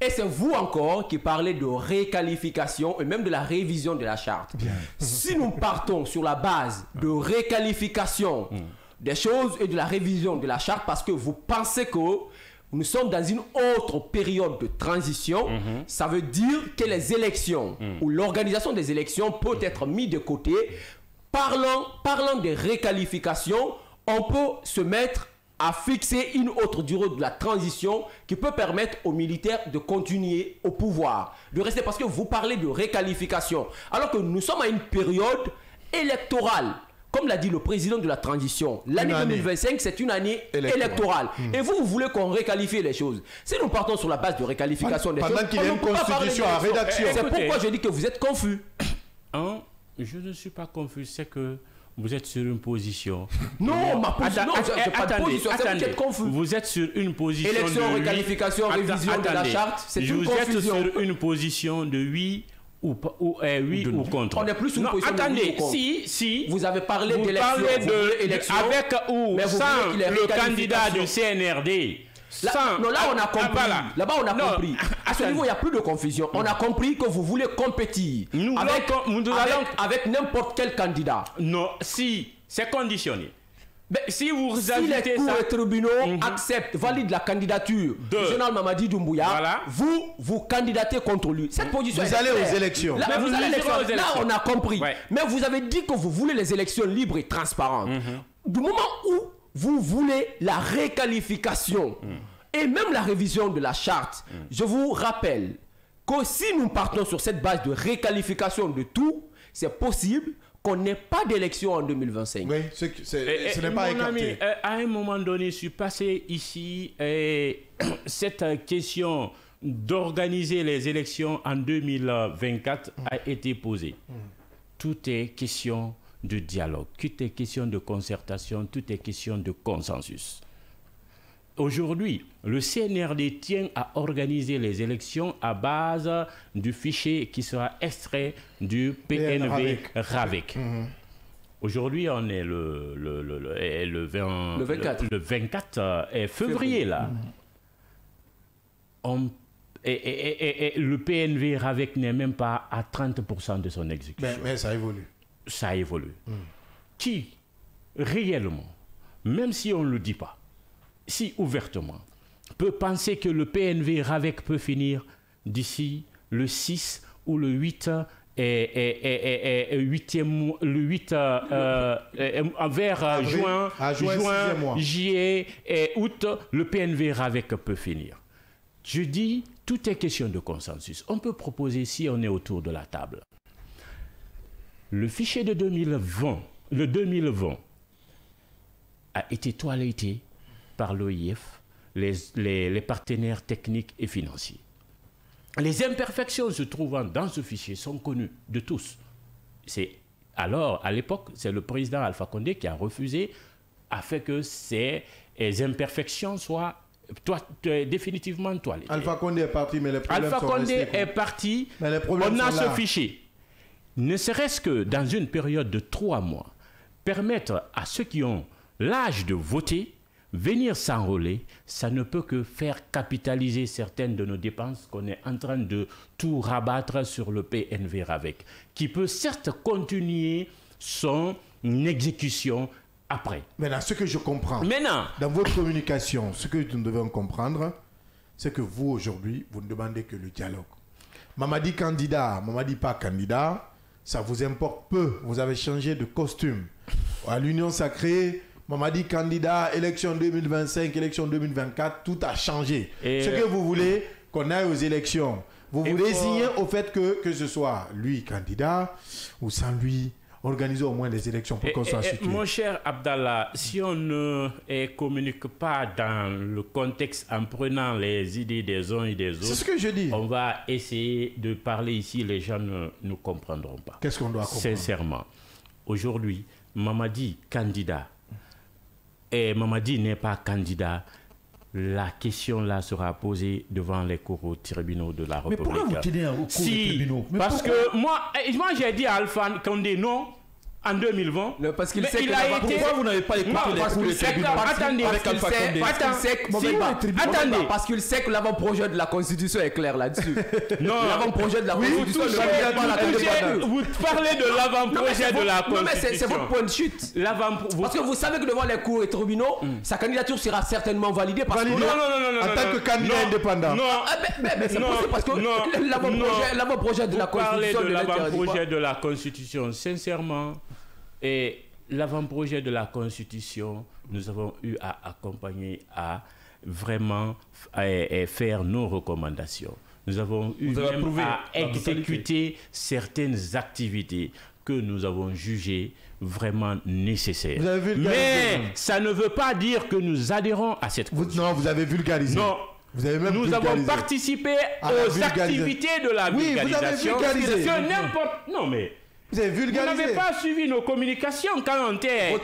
Et c'est vous encore qui parlez de réqualification et même de la révision de la charte. Si nous partons sur la base de réqualification des choses et de la révision de la charte parce que vous pensez que nous sommes dans une autre période de transition, ça veut dire que les élections ou l'organisation des élections peut être mise de côté. Parlant de réqualification, on peut se mettre à fixer une autre durée de la transition qui peut permettre aux militaires de continuer au pouvoir, de rester, parce que vous parlez de réqualification, alors que nous sommes à une période électorale. Comme l'a dit le président de la transition, l'année 2025, c'est une année électorale. Et vous voulez qu'on réqualifie les choses. Si nous partons sur la base de réqualification des choses, pendant qu'il y a une constitution en rédaction. C'est pourquoi je dis que vous êtes confus. Je ne suis pas confus, c'est que vous êtes sur une position. Non, ma position, pas de position, c'est que vous êtes confus. Vous êtes sur une position élection, de réqualification, révision de la charte, c'est une confusion. Vous êtes sur une position de oui ou contre. On est plus sur une position de oui ou contre. Si vous avez parlé d'élection, avec ou sans le candidat du CNRD. Là, on a compris. Là-bas, on a compris. À ce niveau, il n'y a plus de confusion. On a compris que vous voulez compétir avec n'importe quel candidat. Non, si, c'est conditionné. Mais si les cours et tribunaux acceptent, valident la candidature du général Mamadi Doumbouya, vous candidatez contre lui. Cette position vous allez aux élections. Là, on a compris. Ouais. Mais vous avez dit que vous voulez les élections libres et transparentes. Du moment où vous voulez la réqualification et même la révision de la charte, je vous rappelle que si nous partons sur cette base de réqualification de tout, c'est possible qu'on n'ait pas d'élection en 2025. Oui, ce n'est pas écarté. À un moment donné, je suis passé ici et cette question d'organiser les élections en 2024 a été posée. Tout est question de dialogue, tout est question de concertation, tout est question de consensus. Aujourd'hui, le CNRD tient à organiser les élections à base du fichier qui sera extrait du PNV RAVEC. Aujourd'hui, on est le 24 février, là. Et le PNV RAVEC n'est même pas à 30% de son exécution. Mais ça évolue. Ça évolue. Qui, réellement, même si on ne le dit pas, si ouvertement, peut penser que le PNV RAVEC peut finir d'ici le 6 ou le 8 vers juin, juillet et août, le PNV RAVEC peut finir. Je dis, tout est question de consensus. On peut proposer si on est autour de la table. Le fichier de 2020, le 2020, a été toiletté par l'OIF, les partenaires techniques et financiers. Les imperfections se trouvant dans ce fichier sont connues de tous. Alors, à l'époque, c'est le président Alpha Condé qui a refusé afin que ces imperfections soient définitivement toilettées. Alpha Condé est parti, mais les problèmes Alpha sont Condé restés. est parti, Mais les problèmes on a sont ce là. fichier. Ne serait-ce que dans une période de 3 mois, permettre à ceux qui ont l'âge de voter, venir s'enrôler, ça ne peut que faire capitaliser certaines de nos dépenses qu'on est en train de tout rabattre sur le PNV RAVEC, qui peut certes continuer son exécution après. Maintenant, ce que je comprends, Maintenant, dans votre communication, ce que nous devons comprendre, c'est que vous, aujourd'hui, vous ne demandez que le dialogue. Mamadi candidat, Mamadi pas candidat, ça vous importe peu. Vous avez changé de costume. À l'Union Sacrée, Mamadi candidat, élection 2025, élection 2024, tout a changé. Ce que vous voulez, qu'on aille aux élections. Vous vous résignez au fait que ce soit lui candidat ou sans lui, organiser au moins des élections pour qu'on soit situé. Mon cher Abdallah, si on ne communique pas dans le contexte en prenant les idées des uns et des autres, c'est ce que je dis. On va essayer de parler ici, les gens ne nous comprendront pas. Qu'est-ce qu'on doit comprendre? Sincèrement, aujourd'hui, Mamadi candidat et Mamadi n'est pas candidat. La question là sera posée devant les cours tribunaux de la République. Mais pourquoi vous tenez au cours des tribunaux? Parce que moi j'ai dit à Alpha Condé non en 2020. Parce qu'il sait pourquoi vous n'avez pas écouté les cours des tribunaux avec Alpha Condé? Parce qu'il sait que l'avant-projet de la Constitution est clair là-dessus. Non, l'avant-projet de la Constitution ne regarde pas la Constitution. Vous parlez de l'avant-projet de la Constitution. Non, mais c'est votre point de chute. Parce que vous savez que devant les cours et tribunaux, sa candidature sera certainement validée. Parce que non. En tant que candidat indépendant. Non. Mais c'est possible parce que l'avant-projet de la Constitution de l'avant-projet de la Constitution, sincèrement. Et l'avant-projet de la Constitution, nous avons eu à accompagner, à vraiment faire nos recommandations. Nous avons eu même à exécuter certaines activités que nous avons jugées vraiment nécessaires. Mais ça ne veut pas dire que nous adhérons à cette cause. Non, vous avez vulgarisé. Non. Vous avez même nous avons participé aux activités de la vulgarisation. Vous avez vulgarisé. Non, mais... Vous avez vulgarisé. Vous n'avez pas suivi nos communications quand on était...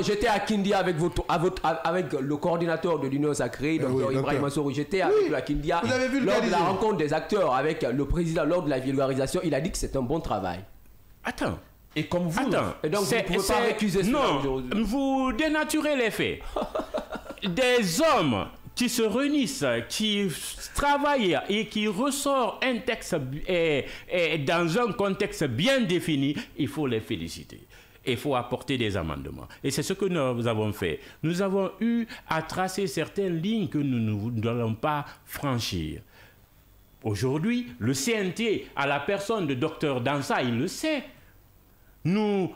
J'étais à Kindia avec le coordinateur de l'Union Sacrée, Dr Ibrahim Mansouri. J'étais avec la Kindia lors de la rencontre des acteurs avec le président lors de la vulgarisation. Il a dit que c'est un bon travail. Attends. Et comme vous... Et donc vous ne pouvez pas récuser cela aujourd'hui. Non, vous dénaturez les faits. Des hommes qui se réunissent, qui travaillent et qui ressortent un texte dans un contexte bien défini, il faut les féliciter. Il faut apporter des amendements. Et c'est ce que nous avons fait. Nous avons eu à tracer certaines lignes que nous n'allons pas franchir. Aujourd'hui, le CNT, à la personne de Dr Dansa, il le sait. Nous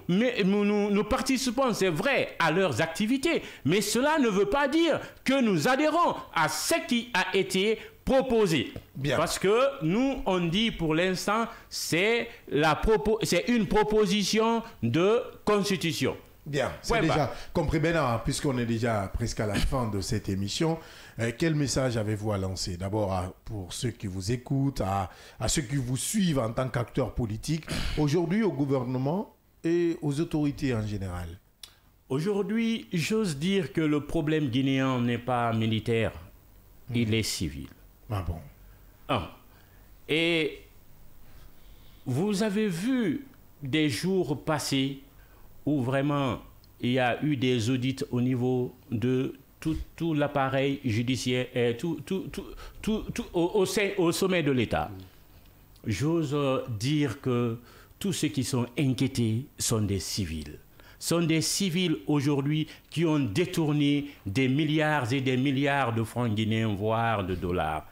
participons, c'est vrai, à leurs activités, mais cela ne veut pas dire que nous adhérons à ce qui a été proposé. Bien. Parce que nous, on dit pour l'instant, c'est une proposition de constitution. Bien, c'est déjà compris maintenant, puisqu'on est déjà presque à la fin de cette émission. Quel message avez-vous à lancer? D'abord pour ceux qui vous écoutent, à ceux qui vous suivent en tant qu'acteurs politiques, aujourd'hui au gouvernement et aux autorités en général. Aujourd'hui, j'ose dire que le problème guinéen n'est pas militaire, il est civil. Ah bon? Et vous avez vu des jours passés où vraiment il y a eu des audits au niveau de tout l'appareil judiciaire et au sommet de l'État. J'ose dire que tous ceux qui sont inquiétés sont des civils. sont des civils aujourd'hui qui ont détourné des milliards et des milliards de francs guinéens, voire de dollars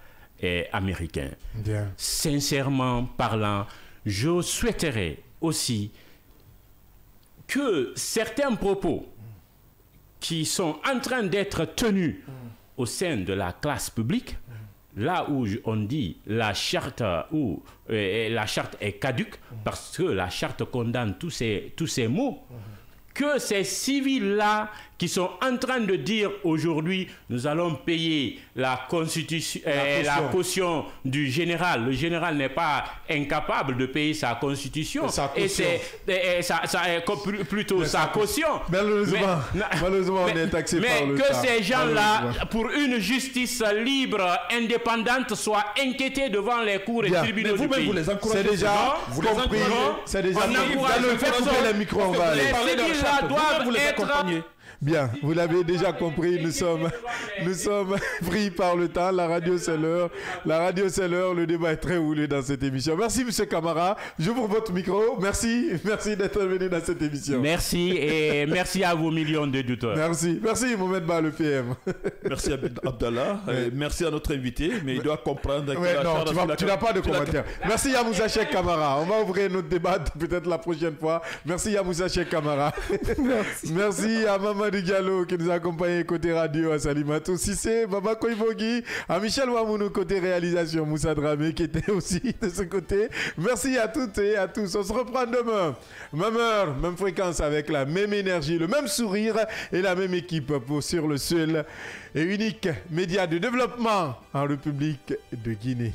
américains. Bien. Sincèrement parlant, je souhaiterais aussi que certains propos qui sont en train d'être tenus au sein de la classe publique, là où on dit la charte est caduque, parce que la charte condamne tous ces mots, que ces civils-là qui sont en train de dire aujourd'hui, nous allons payer la caution du général. Le général n'est pas incapable de payer sa constitution. Plutôt sa caution. Malheureusement, on est taxé par le temps. Mais que ces gens-là, pour une justice libre, indépendante, soient inquiétés devant les cours et tribunaux du pays. Vous les encouragez. C'est déjà compris. C'est déjà les micros, on va aller. Les civils-là doivent être... Bien, vous l'avez déjà compris, nous sommes pris par le temps. La radio, c'est l'heure. Le débat est très roulé dans cette émission. Merci, M. Camara. J'ouvre votre micro. Merci d'être venu dans cette émission. Merci et merci à vos millions d'éditeurs. Merci, Mohamed Ba, le PM. Merci Abdallah. Merci à notre invité, mais il doit comprendre que tu n'as pas de commentaire. Merci Yamoussa Cheikh Camara. On va ouvrir notre débat peut-être la prochaine fois. Merci Yamoussa Cheikh Camara. Merci à Maman Diallo qui nous a accompagnés côté radio, à Salimatou Sissé, Baba Koibogi, à Michel Wamounou côté réalisation, Moussa Dramé qui était aussi de ce côté. Merci à toutes et à tous. On se reprend demain. Même heure, même fréquence avec la même énergie, le même sourire et la même équipe sur le seul et unique média de développement en République de Guinée.